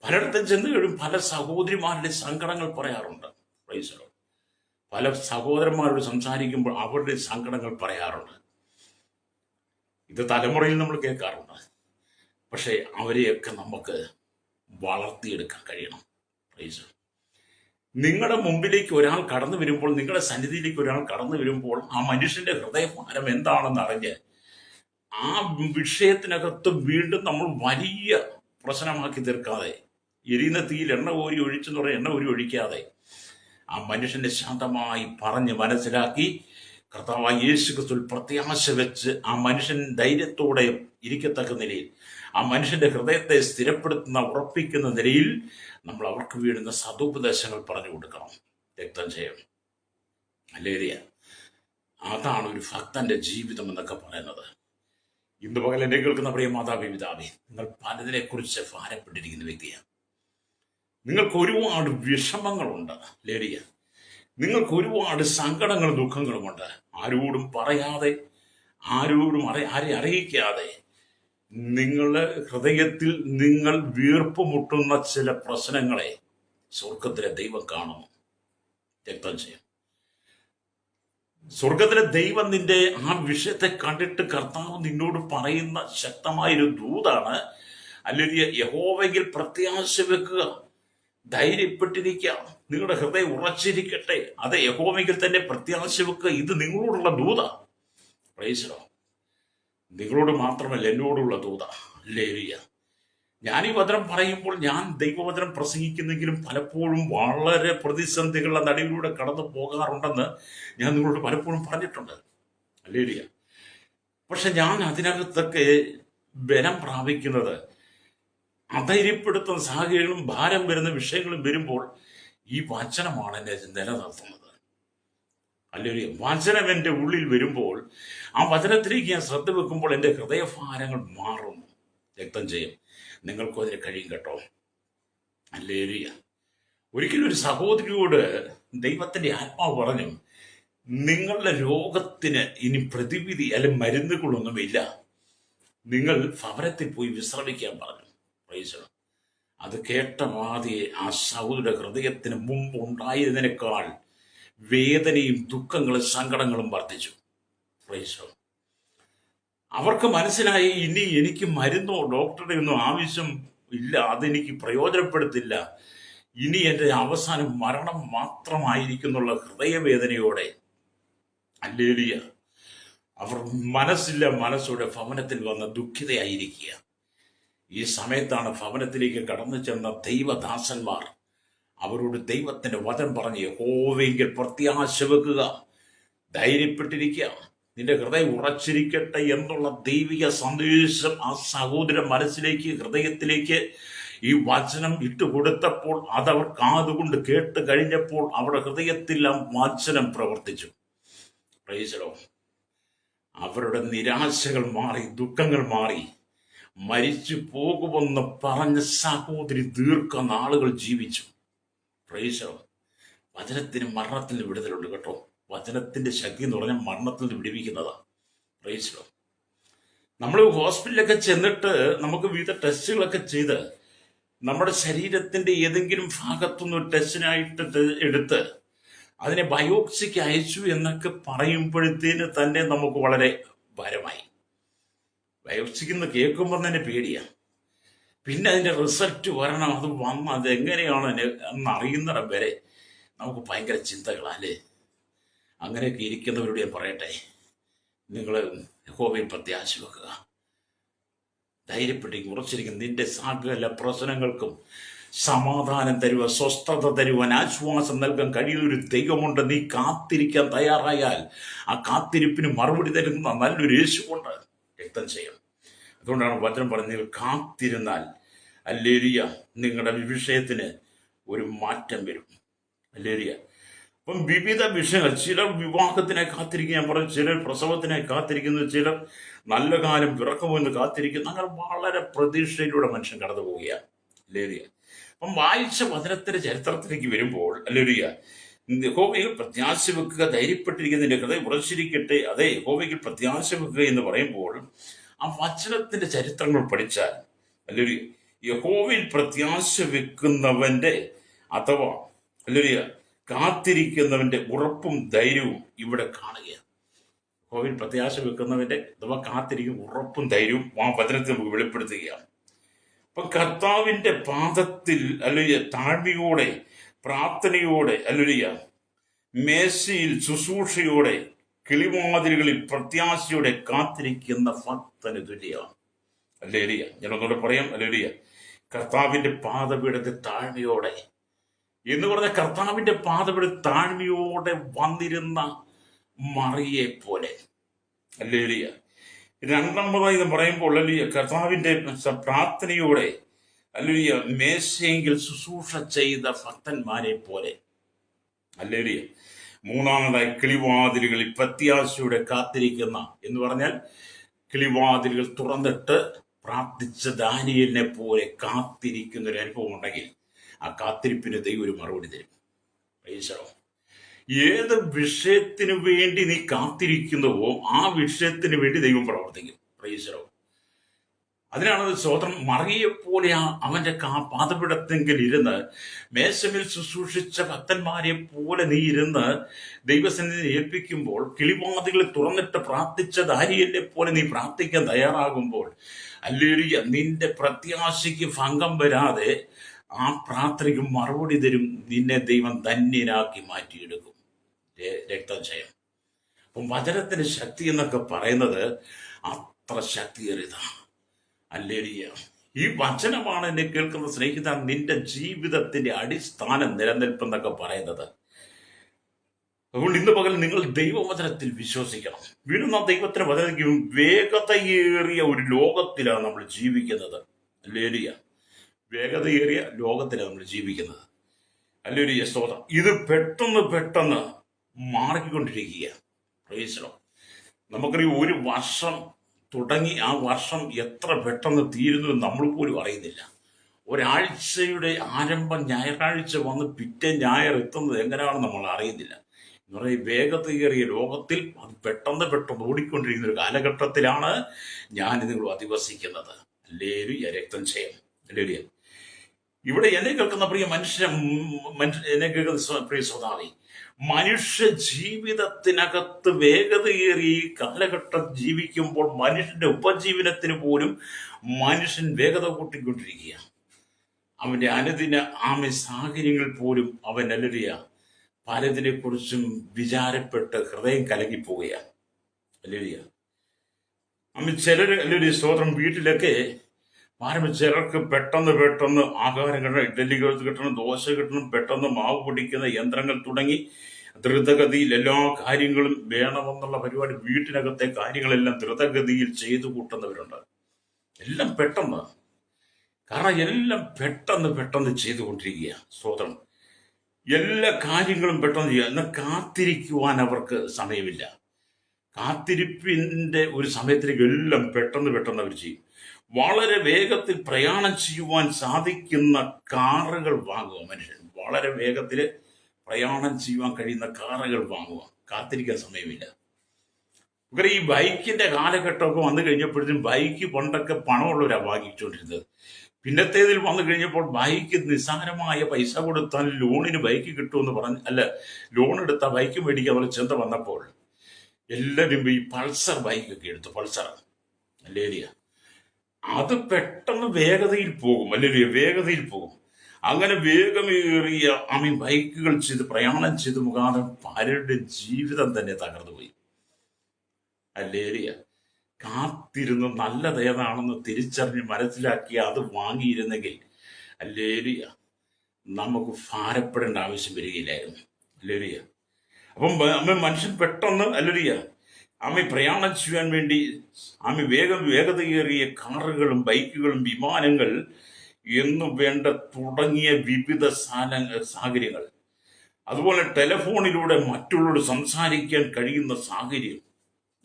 പലയിടത്തും ചെന്ന് കഴിയും പല സഹോദരിമാരുടെ സങ്കടങ്ങൾ പറയാറുണ്ട്. പല സഹോദരന്മാരോട് സംസാരിക്കുമ്പോൾ അവരുടെ സങ്കടങ്ങൾ പറയാറുണ്ട്. ഇത് തലമുറയിൽ നമ്മൾ കേൾക്കാറുണ്ട്. പക്ഷെ അവരെയൊക്കെ നമുക്ക് വളർത്തിയെടുക്കാൻ കഴിയണം. നിങ്ങളുടെ മുമ്പിലേക്ക് ഒരാൾ കടന്നു വരുമ്പോൾ, നിങ്ങളുടെ സന്നിധിയിലേക്ക് ഒരാൾ കടന്നു വരുമ്പോൾ ആ മനുഷ്യന്റെ ഹൃദയഭാരം എന്താണെന്ന് അറിഞ്ഞ് ആ വിഷയത്തിനകത്ത് വീണ്ടും നമ്മൾ വലിയ പ്രശ്നമാക്കി തീർക്കാതെ, എരിയുന്ന തീയിൽ എണ്ണ കോരി ഒഴിച്ചെന്ന് പറഞ്ഞാൽ എണ്ണ കോരി ഒഴിക്കാതെ ആ മനുഷ്യനെ ശാന്തമായി പറഞ്ഞ് മനസ്സിലാക്കി കർത്താവായ യേശു ക്രിസ്തുവിൽ പ്രത്യാശ വെച്ച് ആ മനുഷ്യൻ ധൈര്യത്തോടെ ഇരിക്കത്തക്ക നിലയിൽ, ആ മനുഷ്യന്റെ ഹൃദയത്തെ സ്ഥിരപ്പെടുത്തുന്ന, ഉറപ്പിക്കുന്ന നിലയിൽ നമ്മൾ അവർക്ക് വീഴുന്ന സതുപദേശങ്ങൾ പറഞ്ഞു കൊടുക്കണം. രക്തം ചെയ്യണം. അല്ലേരിയ. അതാണ് ഒരു ഭക്തന്റെ ജീവിതം എന്നൊക്കെ പറയുന്നത്. ഇന്ന് പകൽ എന്നെ കേൾക്കുന്ന പ്രിയ മാതാപിതാവേ, നിങ്ങൾ പലതിനെ കുറിച്ച് ഭാരപ്പെട്ടിരിക്കുന്ന വ്യക്തിയാണ്. നിങ്ങൾക്ക് ഒരുപാട് വിഷമങ്ങളുണ്ട്. ലേഡിയ, നിങ്ങൾക്ക് ഒരുപാട് സങ്കടങ്ങളും ദുഃഖങ്ങളുമുണ്ട്. ആരോടും പറയാതെ, ആരെ അറിയിക്കാതെ നിങ്ങളുടെ ഹൃദയത്തിൽ നിങ്ങൾ വീർപ്പ് മുട്ടുന്ന ചില പ്രശ്നങ്ങളെ സ്വർഗത്തിലെ ദൈവം കാണുന്നു. രക്തം ചെയ്യും. സ്വർഗത്തിലെ ദൈവം നിന്റെ ആ വിഷയത്തെ കണ്ടിട്ട് കർത്താവ് നിന്നോട് പറയുന്ന ശക്തമായൊരു ദൂതാണ്, അല്ലെങ്കിൽ യഹോവയെങ്കിൽ പ്രത്യാശ വെക്കുക, ധൈര്യപ്പെട്ടിരിക്കുക, നിങ്ങളുടെ ഹൃദയം ഉറച്ചിരിക്കട്ടെ. അത് യഹോവയെങ്കിൽ തന്നെ പ്രത്യാശ വെക്കുക. ഇത് നിങ്ങളോടുള്ള ദൂത. Praise Lord. നിങ്ങളോട് മാത്രമല്ല, എന്നോടുള്ള ദൂത. ലേലിയ. ഞാൻ ഈ വചനം പറയുമ്പോൾ, ഞാൻ ദൈവവചനം പ്രസംഗിക്കുന്നെങ്കിലും പലപ്പോഴും വളരെ പ്രതിസന്ധികളുടെ നടുവിലൂടെ കടന്നു പോകാറുണ്ടെന്ന് ഞാൻ നിങ്ങളോട് പലപ്പോഴും പറഞ്ഞിട്ടുണ്ട്. ലേലിയ. പക്ഷെ ഞാൻ അതിനകത്തൊക്കെ ബലം പ്രാപിക്കുന്നത് അധൈര്യപ്പെടുത്തുന്ന സാഹചര്യങ്ങളും ഭാരം വരുന്ന വിഷയങ്ങളും വരുമ്പോൾ ഈ വചനമാണ് എന്നെ നിലനിർത്തുന്നത്. അല്ലെങ്കിൽ വചനം എൻ്റെ ഉള്ളിൽ വരുമ്പോൾ ആ വചനത്തിലേക്ക് ഞാൻ ശ്രദ്ധ വെക്കുമ്പോൾ എൻ്റെ ഹൃദയഭാരങ്ങൾ മാറുന്നു. രക്തം ചെയ്യും, നിങ്ങൾക്കും അതിന് കഴിയും കേട്ടോ. അല്ലേലൂയ. ഒരിക്കലും ഒരു സഹോദരിയോട് ദൈവത്തിന്റെ ആത്മാവ് പറഞ്ഞു, നിങ്ങളുടെ രോഗത്തിന് ഇനി പ്രതിവിധി അല്ലെങ്കിൽ മരുന്നുകളൊന്നുമില്ല, നിങ്ങൾ ഭവനത്തിൽ പോയി വിശ്രമിക്കാൻ പറഞ്ഞു. Price the Lord. അത് കേട്ട മാതിയെ ആ സഹോദരിയുടെ ഹൃദയത്തിന് മുമ്പ് ഉണ്ടായതിനേക്കാൾ വേദനയും ദുഃഖങ്ങളും സങ്കടങ്ങളും വർദ്ധിച്ചു. Price the Lord. അവർക്ക് മനസ്സിലായി, ഇനി എനിക്ക് മരുന്നോ ഡോക്ടറുടെ ഒന്നും ആവശ്യം ഇല്ല, അതെനിക്ക് പ്രയോജനപ്പെടുത്തില്ല, ഇനി എൻ്റെ അവസാനം മരണം മാത്രമായിരിക്കുന്നുള്ള ഹൃദയവേദനയോടെ, ഹല്ലേലൂയ, അവർ മനസ്സില്ല മനസ്സോടെ ഭവനത്തിൽ വന്ന് ദുഃഖിതയായിരിക്കുക. ഈ സമയത്താണ് ഭവനത്തിലേക്ക് കടന്നു ചെന്ന ദൈവദാസന്മാർ അവരോട് ദൈവത്തിന്റെ വചനം പറഞ്ഞ്, യഹോവയെങ്കിൽ പ്രത്യാശ വെക്കുക, ധൈര്യപ്പെട്ടിരിക്കുക, നിന്റെ ഹൃദയം ഉറച്ചിരിക്കട്ടെ എന്നുള്ള ദൈവിക സന്ദേശം ആ സഹോദര മനസ്സിലേക്ക്, ഹൃദയത്തിലേക്ക് ഈ വചനം ഇട്ടുകൊടുത്തപ്പോൾ, അതവർ കാതുകൊണ്ട് കേട്ട് കഴിഞ്ഞപ്പോൾ അവരുടെ ഹൃദയത്തിൽ ആ വചനം പ്രവർത്തിച്ചു. Price the Lord. അവരുടെ നിരാശകൾ മാറി, ദുഃഖങ്ങൾ മാറി. മരിച്ചു പോകുമെന്ന് പറഞ്ഞ സഹോദരി ദീർഘനാളുകൾ ജീവിച്ചു. Price the Lord. വചനത്തിന് മരണത്തിൽ വിടുതലുണ്ട് കേട്ടോ. വചനത്തിന്റെ ശക്തി എന്ന് പറഞ്ഞാൽ മരണത്തിൽ നിന്ന് വിടുവിക്കുന്നതാണ്. Price the Lord. നമ്മൾ ഹോസ്പിറ്റലിലൊക്കെ ചെന്നിട്ട് നമുക്ക് വിവിധ ടെസ്റ്റുകളൊക്കെ ചെയ്ത് നമ്മുടെ ശരീരത്തിന്റെ ഏതെങ്കിലും ഭാഗത്തുനിന്ന് ടെസ്റ്റിനായിട്ട് എടുത്ത് അതിനെ ബയോപ്സിക്ക് അയച്ചു എന്നൊക്കെ പറയുമ്പോഴത്തേന് തന്നെ നമുക്ക് വളരെ ഭാരമായി. ബയോപ്സിക്ക് കേൾക്കുമ്പോൾ തന്നെ പേടിയാണ്. പിന്നെ അതിന്റെ റിസൾട്ട് വരണം, അത് വന്ന് അതെങ്ങനെയാണ് എന്നറിയുന്നിടം വരെ നമുക്ക് ഭയങ്കര ചിന്തകളല്ലേ. അങ്ങനെയൊക്കെ ഇരിക്കുന്നവരോട് ഞാൻ പറയട്ടെ, നിങ്ങൾ യഹോവയിൽ പ്രത്യാശ വെക്കുക, ധൈര്യപ്പെട്ടിരിക്കും, ഉറച്ചിരിക്കും. നിന്റെ സകല പ്രശ്നങ്ങൾക്കും സമാധാനം തരുവാൻ, സ്വസ്ഥത തരുവാൻ, ആശ്വാസം നൽകാൻ കഴിയുന്ന ഒരു ദൈവമുണ്ട്. നീ കാത്തിരിക്കാൻ തയ്യാറായാൽ ആ കാത്തിരിപ്പിന് മറുപടി തരുന്ന നല്ലൊരു യേശുവുണ്ട്. രക്തം ചെയ്യും. അതുകൊണ്ടാണ് വചനം പറഞ്ഞത്, നിങ്ങൾ കാത്തിരുന്നാൽ ഹല്ലേലൂയ നിങ്ങളുടെ വിഷയത്തിന് ഒരു മാറ്റം വരും. ഹല്ലേലൂയ. അപ്പം വിവിധ വിഷയങ്ങൾ, ചിലർ വിവാഹത്തിനെ കാത്തിരിക്കും, ഞാൻ പറഞ്ഞു, ചിലർ പ്രസവത്തിനെ കാത്തിരിക്കുന്നു, ചിലർ നല്ല കാലം പിറക്കുമെന്ന് കാത്തിരിക്കുന്നു. അങ്ങനെ വളരെ പ്രതീക്ഷയിലൂടെ മനുഷ്യൻ കടന്നു പോവുകയാണ്. ഹല്ലേലൂയ. അപ്പം വായിച്ച വചനത്തിന്റെ ചരിത്രത്തിലേക്ക് വരുമ്പോൾ, ഹല്ലേലൂയ, യഹോവയിൽ പ്രത്യാശ വെക്കുക, ധൈര്യപ്പെട്ടിരിക്കുന്നതിന്റെ ഹൃദയം ഉറച്ചിരിക്കട്ടെ. അതെ, യഹോവയിൽ പ്രത്യാശ വെക്കുക എന്ന് പറയുമ്പോൾ ആ വചനത്തിന്റെ ചരിത്രങ്ങൾ പഠിച്ചാൽ, ഹല്ലേലൂയ, യഹോവയിൽ പ്രത്യാശ വെക്കുന്നവന്റെ അഥവാ ഹല്ലേലൂയ കാത്തിരിക്കുന്നവന്റെ ഉറപ്പും ധൈര്യവും ഇവിടെ കാണുകയാണ്. യഹോവയിൽ പ്രത്യാശ വെക്കുന്നവന്റെ അഥവാ കാത്തിരിക്കും ഉറപ്പും ധൈര്യവും ആ വചനത്തിൽ നമുക്ക് വെളിപ്പെടുത്തുകയാണ്. അപ്പൊ കർത്താവിന്റെ പാദത്തിൽ ഹല്ലേലൂയ താഴ്മയോടെ, പ്രാർത്ഥനയോടെ, ഹല്ലേലൂയ മേശയിൽ ശുശ്രൂഷയോടെ, കിളിവാതിലുകളിൽ പ്രത്യാശയോടെ കാത്തിരിക്കുന്ന ഭക്തന് തുല്യമാണ്. ഹല്ലേലൂയ. ഞാനൊന്നുകൂടെ പറയാം. ഹല്ലേലൂയ. കർത്താവിന്റെ പാദപീഠത്തിൽ താഴ്മയോടെ എന്ന് പറഞ്ഞ കർത്താവിന്റെ പാദപീഠത്തിൽ താഴ്മയോടെ വന്നിരുന്ന മറിയെ പോലെ. ഹല്ലേലൂയ. രണ്ടാമതായി എന്ന് പറയുമ്പോൾ, ഹല്ലേലൂയ, കർത്താവിന്റെ പ്രാർത്ഥനയോടെ, ഹല്ലേലൂയ മേശയെങ്കിൽ ശുശ്രൂഷ ചെയ്ത ഭക്തന്മാരെ പോലെ. ഹല്ലേലൂയ. മൂന്നാമതായി കിളിവാതിലുകളിൽ പ്രത്യാശയോടെ കാത്തിരിക്കുന്ന എന്ന് പറഞ്ഞാൽ കിളിവാതിലുകൾ തുറന്നിട്ട് പ്രാർത്ഥിച്ച ദാനിയേലിനെ പോലെ കാത്തിരിക്കുന്ന ഒരു അനുഭവം ഉണ്ടെങ്കിൽ ആ കാത്തിരിപ്പിന് ദൈവം ഒരു മറുപടി തരും. Price the Lord. ഏത് വിഷയത്തിന് വേണ്ടി നീ കാത്തിരിക്കുന്നുവോ ആ വിഷയത്തിന് വേണ്ടി ദൈവം പ്രവർത്തിക്കും. Price the Lord. അതിനാണ് സ്വതന്ത്രം മറിയെപ്പോലെ അവന്റെ പാദപീഠത്തെങ്കിൽ ഇരുന്ന് മേശമേൽ ശുശ്രൂഷിച്ച ഭക്തന്മാരെ പോലെ നീ ഇരുന്ന് ദൈവസന്നിധിയിൽ ഏൽപ്പിക്കുമ്പോൾ, കിളിവാതികൾ തുറന്നിട്ട് പ്രാർത്ഥിച്ച ദാനിയേലിനെ പോലെ നീ പ്രാർത്ഥിക്കാൻ തയ്യാറാകുമ്പോൾ, ഹല്ലേലൂയ, നിന്റെ പ്രത്യാശയ്ക്ക് ഭംഗം വരാതെ ആ പ്രാർത്ഥനയ്ക്ക് മറുപടി തരും. നിന്നെ ദൈവം ധന്യനാക്കി മാറ്റിയെടുക്കും. രക്തം ചെയ്യും. അപ്പം വചനത്തിന്റെ ശക്തി എന്നൊക്കെ പറയുന്നത് അത്ര ശക്തിയേറിയതാണ്. ഹല്ലേലൂയ. ഈ വചനമാണ് എന്നെ കേൾക്കുന്ന സ്നേഹിത നിന്റെ ജീവിതത്തിന്റെ അടിസ്ഥാന നിലനിൽപ്പെന്നൊക്കെ പറയുന്നത്. അതുകൊണ്ട് ഇന്ന് പകൽ നിങ്ങൾ ദൈവവചനത്തിൽ വിശ്വസിക്കണം. വീണ്ടും നാം ദൈവത്തിന് വചനിക്കും. വേഗതയേറിയ ഒരു ലോകത്തിലാണ് നമ്മൾ ജീവിക്കുന്നത്. ഹല്ലേലൂയ. വേഗതയേറിയ ലോകത്തിലാണ് നമ്മൾ ജീവിക്കുന്നത്. ഹല്ലേലൂയ, സ്തോത്രം. ഇത് പെട്ടെന്ന് പെട്ടെന്ന് മാറിക്കൊണ്ടിരിക്കുക. Price the Lord. നമുക്കറിയാം, ഒരു വർഷം തുടങ്ങി ആ വർഷം എത്ര പെട്ടെന്ന് തീരുന്നു നമ്മൾ പോലും അറിയുന്നില്ല. ഒരാഴ്ചയുടെ ആരംഭം ഞായറാഴ്ച വന്ന് പിറ്റേ ഞായർ എത്തുന്നത് എങ്ങനെയാണെന്ന് നമ്മൾ അറിയുന്നില്ല. എന്ന് പറഞ്ഞാൽ വേഗതയേറിയ ലോകത്തിൽ അത് പെട്ടെന്ന് പെട്ടെന്ന് ഓടിക്കൊണ്ടിരിക്കുന്ന ഒരു കാലഘട്ടത്തിലാണ് ഞാൻ നിങ്ങൾ അധിവസിക്കുന്നത്. ഹല്ലേലൂയ, രക്തം ചെയ്യും. ഹല്ലേലൂയ. ഇവിടെ എന്നെ കേൾക്കുന്ന പ്രിയ എന്നെ കേൾക്കുന്ന പ്രിയ സ്വതാവി, മനുഷ്യ ജീവിതത്തിനകത്ത് വേഗതയേറിയ ഈ കാലഘട്ടം ജീവിക്കുമ്പോൾ മനുഷ്യന്റെ ഉപജീവനത്തിന് പോലും മനുഷ്യൻ വേഗത കൂട്ടിക്കൊണ്ടിരിക്കുക. അവന്റെ അനുദിന സാഹചര്യങ്ങൾ പോലും അവൻ അല്ലറിയ പലതിനെ കുറിച്ചും വിചാരപ്പെട്ട് ഹൃദയം കലങ്ങിപ്പോവുകയാണ്. അല്ലറിയ ചിലര് അല്ലൊരു സ്തോത്രം വീട്ടിലൊക്കെ ചിലർക്ക് പെട്ടെന്ന് പെട്ടെന്ന് ആഹാരം കിട്ടണം, ഇഡ്ഡലി കിട്ടണം, ദോശ കിട്ടണം, പെട്ടെന്ന് മാവ് പൊടിക്കുന്ന യന്ത്രങ്ങൾ തുടങ്ങി ദ്രുതഗതിയിൽ എല്ലാ കാര്യങ്ങളും വേണമെന്നുള്ള പരിപാടി, വീട്ടിനകത്തെ കാര്യങ്ങളെല്ലാം ദ്രുതഗതിയിൽ ചെയ്തു കൂട്ടുന്നവരുണ്ട്. എല്ലാം പെട്ടെന്ന്, കാരണം എല്ലാം പെട്ടെന്ന് പെട്ടെന്ന് ചെയ്തുകൊണ്ടിരിക്കുക. സ്തോത്രം. എല്ലാ കാര്യങ്ങളും പെട്ടെന്ന് ചെയ്യുക. എന്നാൽ കാത്തിരിക്കുവാൻ അവർക്ക് സമയമില്ല. കാത്തിരിപ്പിന്റെ ഒരു സമയത്തിലേക്ക് എല്ലാം പെട്ടെന്ന് പെട്ടെന്ന് അവർ ചെയ്യും. വളരെ വേഗത്തിൽ പ്രയാണം ചെയ്യുവാൻ സാധിക്കുന്ന കാറുകൾ വാങ്ങുക മനുഷ്യൻ. വളരെ വേഗത്തിൽ പ്രയാണം ചെയ്യുവാൻ കഴിയുന്ന കാറുകൾ വാങ്ങുക. കാത്തിരിക്കാൻ സമയമില്ല. ഈ ബൈക്കിന്റെ കാലഘട്ടമൊക്കെ വന്നു കഴിഞ്ഞപ്പോഴത്തേക്കും ബൈക്ക് പണ്ടൊക്കെ പണമുള്ളവരാണ് വാങ്ങിച്ചുകൊണ്ടിരുന്നത്. പിന്നത്തേതിൽ വന്നു കഴിഞ്ഞപ്പോൾ ബൈക്ക് നിസ്സാരമായ പൈസ കൊടുത്താൽ ലോണിന് ബൈക്ക് കിട്ടുമെന്ന് പറഞ്ഞ്, അല്ല, ലോൺ എടുത്താൽ ബൈക്ക് മേടിക്കാന്നുള്ള ചിന്ത വന്നപ്പോൾ എല്ലാവരും ഈ പൾസർ ബൈക്കൊക്കെ എടുത്തു. പൾസർ അല്ലേലിയ, അത് പെട്ടെന്ന് വേഗതയിൽ പോകും. അല്ലേലിയ, വേഗതയിൽ പോകും. അങ്ങനെ വേഗമേറിയ ബൈക്കുകൾ ചെയ്ത് പ്രയാണം ചെയ്ത് മുഖാന്തരം പലരുടെ ജീവിതം തന്നെ തകർന്നു പോയി. അല്ലേലിയ, കാത്തിരുന്ന് നല്ലത് ഏതാണെന്ന് തിരിച്ചറിഞ്ഞ് മനസ്സിലാക്കി അത് വാങ്ങിയിരുന്നെങ്കിൽ അല്ലേലിയ നമുക്ക് ഭാരപ്പെടേണ്ട ആവശ്യം വരികയില്ലായിരുന്നു. അല്ലേലിയ. അപ്പം മനുഷ്യൻ പെട്ടെന്ന് അല്ലേലിയ പ്രയാണം ചെയ്യാൻ വേണ്ടി വേഗതയേറിയ കാറുകളും ബൈക്കുകളും വിമാനങ്ങൾ എന്നും വേണ്ട തുടങ്ങിയ വിവിധ സാഹചര്യങ്ങൾ, അതുപോലെ ടെലിഫോണിലൂടെ മറ്റുള്ളവരോട് സംസാരിക്കാൻ കഴിയുന്ന സാഹചര്യം,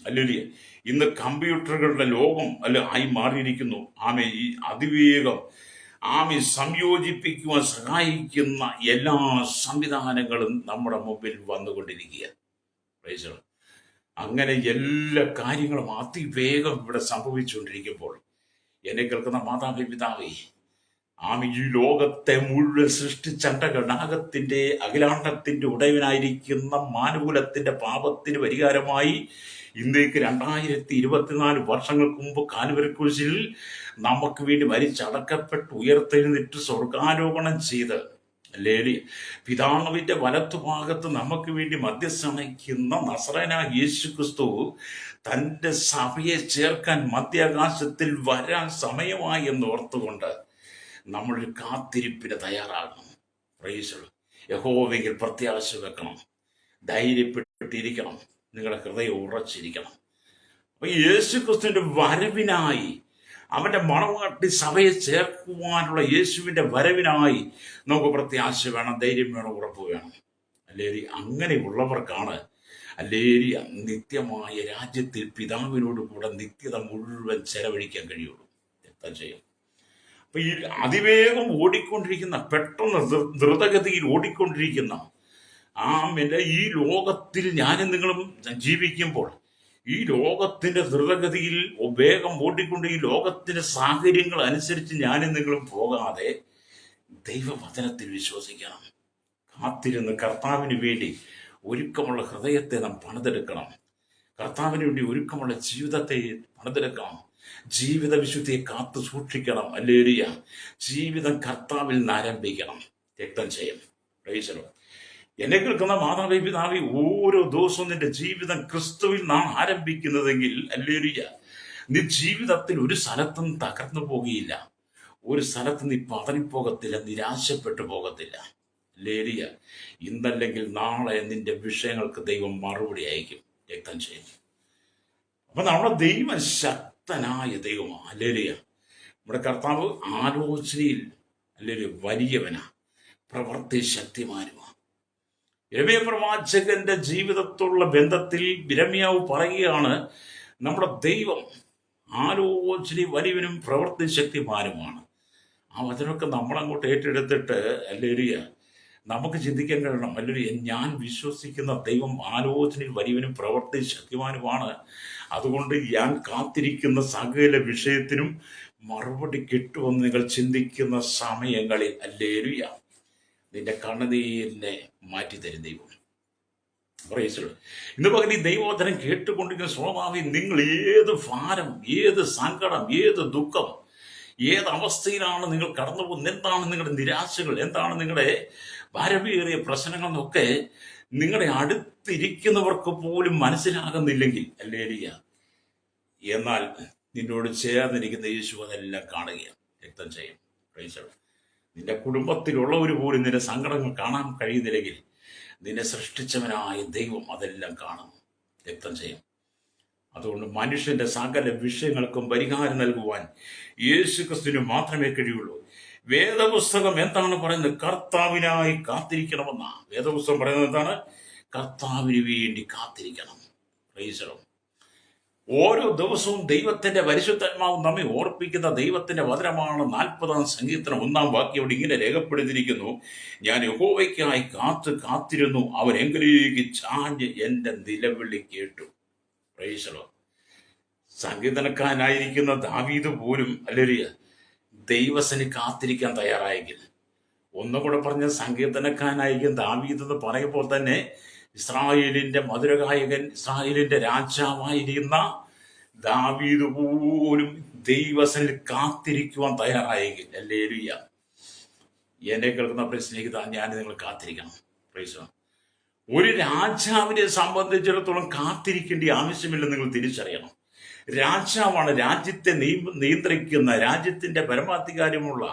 അല്ലേലിയ ഇന്ന് കമ്പ്യൂട്ടറുകളുടെ ലോകം ആയി മാറിയിരിക്കുന്നു. ഈ അതിവേഗം സംയോജിപ്പിക്കുവാൻ സഹായിക്കുന്ന എല്ലാ സംവിധാനങ്ങളും നമ്മുടെ മുമ്പിൽ വന്നുകൊണ്ടിരിക്കുക. അങ്ങനെ എല്ലാ കാര്യങ്ങളും അതിവേഗം ഇവിടെ സംഭവിച്ചുകൊണ്ടിരിക്കുമ്പോൾ എന്നെ കേൾക്കുന്ന മാതാപിതാവേ, ഈ ലോകത്തെ മുഴുവൻ സൃഷ്ടിച്ചണ്ടഗണാകത്തിന്റെ അഖിലാണ്ടത്തിന്റെ ഉടയവനായിരിക്കുന്ന മാനകുലത്തിന്റെ പാപത്തിന് പരിഹാരമായി ഇന്ത്യക്ക് 2024 വർഷങ്ങൾക്ക് മുമ്പ് കാൽവരിക്കുരിശിൽ നമുക്ക് വേണ്ടി മരിച്ചടക്കപ്പെട്ട് ഉയർത്തെഴുന്നേറ്റ് സ്വർഗാരോപണം ചെയ്ത് അല്ലേലി പിതാവിന്റെ വലത്തുഭാഗത്ത് നമുക്ക് വേണ്ടി മധ്യസ്ഥനയ്ക്കുന്ന നസറേയനായ യേശു ക്രിസ്തു തന്റെ സഭയെ ചേർക്കാൻ മധ്യാകാശത്തിൽ വരാൻ സമയമായി എന്ന് ഓർത്തുകൊണ്ട് നമ്മളൊരു കാത്തിരിപ്പിന് തയ്യാറാകണം. പ്രൈസ് യഹോവയിൽ പ്രത്യാശ വെക്കണം, ധൈര്യപ്പെട്ടിരിക്കണം, നിങ്ങളുടെ ഹൃദയം ഉറച്ചിരിക്കണം. അപ്പൊ യേശു ക്രിസ്തുവിന്റെ വരവിനായി, അവന്റെ മണവാട്ടി സഭയെ ചേർക്കുവാനുള്ള യേശുവിന്റെ വരവിനായി നമുക്ക് പ്രത്യാശ വേണം, ധൈര്യം വേണം, ഉറപ്പ് വേണം. അല്ലേരി അങ്ങനെയുള്ളവർക്കാണ് അല്ലേരി നിത്യമായ രാജ്യത്തിൽ പിതാവിനോട് കൂടെ നിത്യത മുഴുവൻ ചെലവഴിക്കാൻ കഴിയുള്ളൂ. എന്താ ചെയ്യും? അപ്പൊ ഈ അതിവേഗം ഓടിക്കൊണ്ടിരിക്കുന്ന, പെട്ടെന്ന് ദ്രുതഗതിയിൽ ഓടിക്കൊണ്ടിരിക്കുന്ന ഈ ലോകത്തിൽ ഞാനും നിങ്ങളും ജീവിക്കുമ്പോൾ, ഈ ലോകത്തിന്റെ ദ്രുതഗതിയിൽ വേഗം ഓടിക്കൊണ്ട് ഈ ലോകത്തിന്റെ സാഹചര്യങ്ങൾ അനുസരിച്ച് ഞാനും നിങ്ങളും പോകാതെ ദൈവവചനത്തിൽ വിശ്വസിക്കണം. കാത്തിരുന്ന് കർത്താവിന് വേണ്ടി ഒരുക്കമുള്ള ഹൃദയത്തെ നാം പണിതെടുക്കണം. കർത്താവിന് വേണ്ടി ഒരുക്കമുള്ള ജീവിതത്തെ പണിതെടുക്കണം. ജീവിത വിശുദ്ധിയെ കാത്തു സൂക്ഷിക്കണം. അല്ലേലിയ ജീവിതം കർത്താവിൽ നിന്ന് ആരംഭിക്കണം. രക്തം ചെയ്യും. എന്നെ കേൾക്കുന്ന മാതാവേ പിതാവേ, ഓരോ ദിവസവും നിന്റെ ജീവിതം ക്രിസ്തുവിൽ നാം ആരംഭിക്കുന്നതെങ്കിൽ അല്ലേലൂയ നീ ജീവിതത്തിൽ ഒരു സ്ഥലത്തും തകർന്നു പോകുകയില്ല, ഒരു സ്ഥലത്ത് നീ പതറിപ്പോകത്തില്ല, നിരാശപ്പെട്ടു പോകത്തില്ല. ലേലിയ. ഇന്നല്ലെങ്കിൽ നാളെ നിന്റെ വിഷയങ്ങൾക്ക് ദൈവം മറുപടി അയക്കും. രക്തം ചെയ്യും. അപ്പൊ നമ്മുടെ ദൈവം ശക്തനായ ദൈവമാണ്. ലേലിയ. നമ്മുടെ കർത്താവ് ആലോചനയിൽ അല്ലെങ്കിൽ വലിയവനാ, പ്രവൃത്തി ശക്തിമാനുമാണ്. യിരെമ്യാ പ്രവാചകന്റെ ജീവിതത്തിലുള്ള ബന്ധത്തിൽ യിരെമ്യാവ് പറയുകയാണ്, നമ്മുടെ ദൈവം ആലോചന വലിയവനും പ്രവൃത്തി ശക്തിമാനുമാണ്. ആ വചനമൊക്കെ നമ്മളങ്ങോട്ട് ഏറ്റെടുത്തിട്ട് അല്ലേലിയ നമുക്ക് ചിന്തിക്കാൻ കഴിയണം. അല്ലേലിയ, ഞാൻ വിശ്വസിക്കുന്ന ദൈവം ആലോചനയിൽ വലിയവനും പ്രവൃത്തി ശക്തിമാനുമാണ്. അതുകൊണ്ട് ഞാൻ കാത്തിരിക്കുന്ന സകല വിഷയത്തിനും മറുപടി കിട്ടുമെന്ന് നിങ്ങൾ ചിന്തിക്കുന്ന സമയങ്ങളിൽ അല്ലേലിയ നിന്റെ കണ്ണുനീരിനെ മാറ്റിത്തരും ദൈവം. ഇന്ന് പകൽ ഈ ദൈവവചനം കേട്ടുകൊണ്ടിരിക്കുന്ന ശ്രോതാവി, നിങ്ങൾ ഏത് ഭാരം, ഏത് സങ്കടം, ഏത് ദുഃഖം, ഏത് അവസ്ഥയിലാണ് നിങ്ങൾ കടന്നു പോകുന്നത്, എന്താണ് നിങ്ങളുടെ നിരാശകൾ, എന്താണ് നിങ്ങളുടെ ഭാരമേറിയ പ്രശ്നങ്ങൾ എന്നൊക്കെ നിങ്ങളുടെ അടുത്തിരിക്കുന്നവർക്ക് പോലും മനസ്സിലാകുന്നില്ലെങ്കിൽ അല്ലേലിയ, എന്നാൽ നിന്നോട് ചേർന്നിരിക്കുന്ന യേശു അതെല്ലാം കാണുകയാണ്, രക്തം ചെയ്യും. നിന്റെ കുടുംബത്തിലുള്ളവർ പോലും നിന്റെ സങ്കടങ്ങൾ കാണാൻ കഴിയുന്നില്ലെങ്കിൽ നിന്നെ സൃഷ്ടിച്ചവനായ ദൈവം അതെല്ലാം കാണും, രക്തം ചെയ്യും. അതുകൊണ്ട് മനുഷ്യന്റെ സകല വിഷയങ്ങൾക്കും പരിഹാരം നൽകുവാൻ യേശു ക്രിസ്തുവിന് മാത്രമേ കഴിയുള്ളൂ. വേദപുസ്തകം എന്താണ് പറയുന്നത്? കർത്താവിനായി കാത്തിരിക്കണമെന്നാ വേദപുസ്തകം പറയുന്നത്. എന്താണ്? കർത്താവിന് വേണ്ടി കാത്തിരിക്കണം. പ്രൈസലോ. ഓരോ ദിവസവും ദൈവത്തിന്റെ പരിശുദ്ധാത്മാവ് നമ്മെ ഓർപ്പിക്കുന്ന ദൈവത്തിന്റെ വചനമാണ്. 40-ാം സങ്കീർത്തനം 1-ാം വാക്യം ഇവിടെ ഇങ്ങനെ രേഖപ്പെടുത്തിയിരിക്കുന്നു, ഞാൻ യഹോവയ്ക്കായി കാത്തിരുന്നു, അവൻ എങ്കിലേക്ക് ചാഞ്ഞ് എന്റെ നിലവിളി കേട്ടു. പ്രൈസലോ. സങ്കീർത്തനക്കാരനായിരിക്കുന്ന ദാവീദ് പോലും അല്ലേലൂയ ദൈവസന് കാത്തിരിക്കാൻ തയ്യാറായെങ്കിൽ, ഒന്നുകൂടെ പറഞ്ഞ സങ്കീർത്തനക്കാരനായിരിക്കും ദാവീദ് എന്ന് പറയുമ്പോൾ തന്നെ ഇസ്രായേലിന്റെ മധുരഗായകൻ, ഇസ്രായേലിന്റെ രാജാവായിരിക്കുന്ന ദാവീദ് പോലും ദൈവസനിൽ കാത്തിരിക്കുവാൻ തയ്യാറായെങ്കിൽ ഹല്ലേലൂയ. എന്നെ കേൾക്കുന്ന പ്രിയ സ്നേഹിത, ഞാൻ നിങ്ങൾ കാത്തിരിക്കണം. പ്രൈസ്. ഒരു രാജാവിനെ സംബന്ധിച്ചിടത്തോളം കാത്തിരിക്കേണ്ട ആവശ്യമില്ലെന്ന് നിങ്ങൾ തിരിച്ചറിയണം. രാജാവാണ് രാജ്യത്തെ നിയന്ത്രിക്കുന്ന, രാജ്യത്തിന്റെ പരമാധികാരമുള്ള,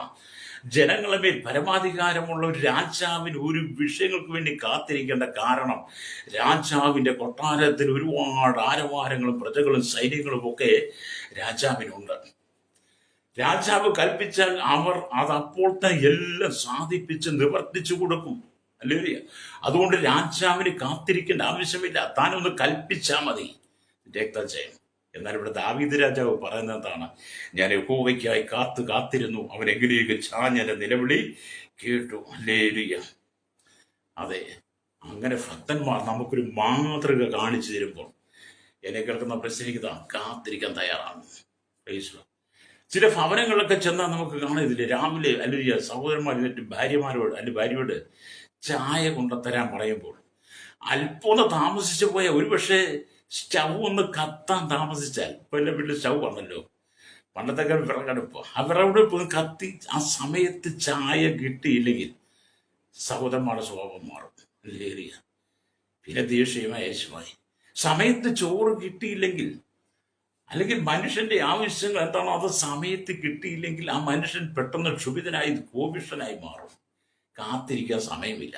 ജനങ്ങളെ മേൽ പരമാധികാരമുള്ള ഒരു രാജാവിന് ഒരു വിഷയങ്ങൾക്ക് വേണ്ടി കാത്തിരിക്കേണ്ട കാരണം, രാജാവിന്റെ കൊട്ടാരത്തിൽ ഒരുപാട് ആരവാരങ്ങളും പ്രജകളും സൈന്യങ്ങളും ഒക്കെ രാജാവിനുണ്ട്. രാജാവ് കൽപ്പിച്ചാൽ അവർ അതപ്പോൾ തന്നെ എല്ലാം സാധിപ്പിച്ച് നിവർത്തിച്ചു കൊടുക്കും. അല്ലേ? അതുകൊണ്ട് രാജാവിന് കാത്തിരിക്കേണ്ട ആവശ്യമില്ല, താനൊന്ന് കൽപ്പിച്ചാൽ മതി, രക്തം ചെയ്യും. എന്നാൽ ഇവിടെ ദാവീദ് രാജാവ് പറയുന്നത് എന്താണ്? ഞാൻ യഹോവയ്ക്കായി കാത്തിരുന്നു, അവൻ എങ്കിലേക്ക് ചാഞ്ഞെന്റെ നിലവിളി കേട്ടു. ഹല്ലേലൂയ. അതെ, അങ്ങനെ ഭക്തന്മാർ നമുക്കൊരു മാതൃക കാണിച്ചു തരുമ്പോൾ എന്നെ കേൾക്കുന്ന പ്രശ്നിക്കുക കാത്തിരിക്കാൻ തയ്യാറാണ്. ചില ഭവനങ്ങളിലൊക്കെ ചെന്നാൽ നമുക്ക് കാണുന്നില്ലേ, രാവിലെ അല്ലെങ്കിൽ സഹോദരന്മാർ എന്നിട്ട് ഭാര്യയോട് ചായ കൊണ്ടുത്തരാൻ പറയുമ്പോൾ അല്പം താമസിച്ചു പോയ ഒരുപക്ഷെ സ്റ്റൗ ഒന്ന് കത്താൻ താമസിച്ചാൽ, ഇപ്പൊ എന്റെ വീട്ടിൽ സ്റ്റൗ വന്നല്ലോ, പണ്ടത്തെ വിറകടുപ്പ്, ആ വിറകടുപ്പ് കത്തി ആ സമയത്ത് ചായ കിട്ടിയില്ലെങ്കിൽ സഹോദരന്മാരുടെ സ്വഭാവം മാറും. ലേറിയ പിന്നെ ദേഷ്യമായി യേശുമായി. സമയത്ത് ചോറ് കിട്ടിയില്ലെങ്കിൽ, അല്ലെങ്കിൽ മനുഷ്യന്റെ ആവശ്യങ്ങൾ എന്താണോ അത് സമയത്ത് കിട്ടിയില്ലെങ്കിൽ ആ മനുഷ്യൻ പെട്ടെന്ന് ക്ഷുഭിതനായി കോപിഷ്ഠനായി മാറും. കാത്തിരിക്കാൻ സമയമില്ല.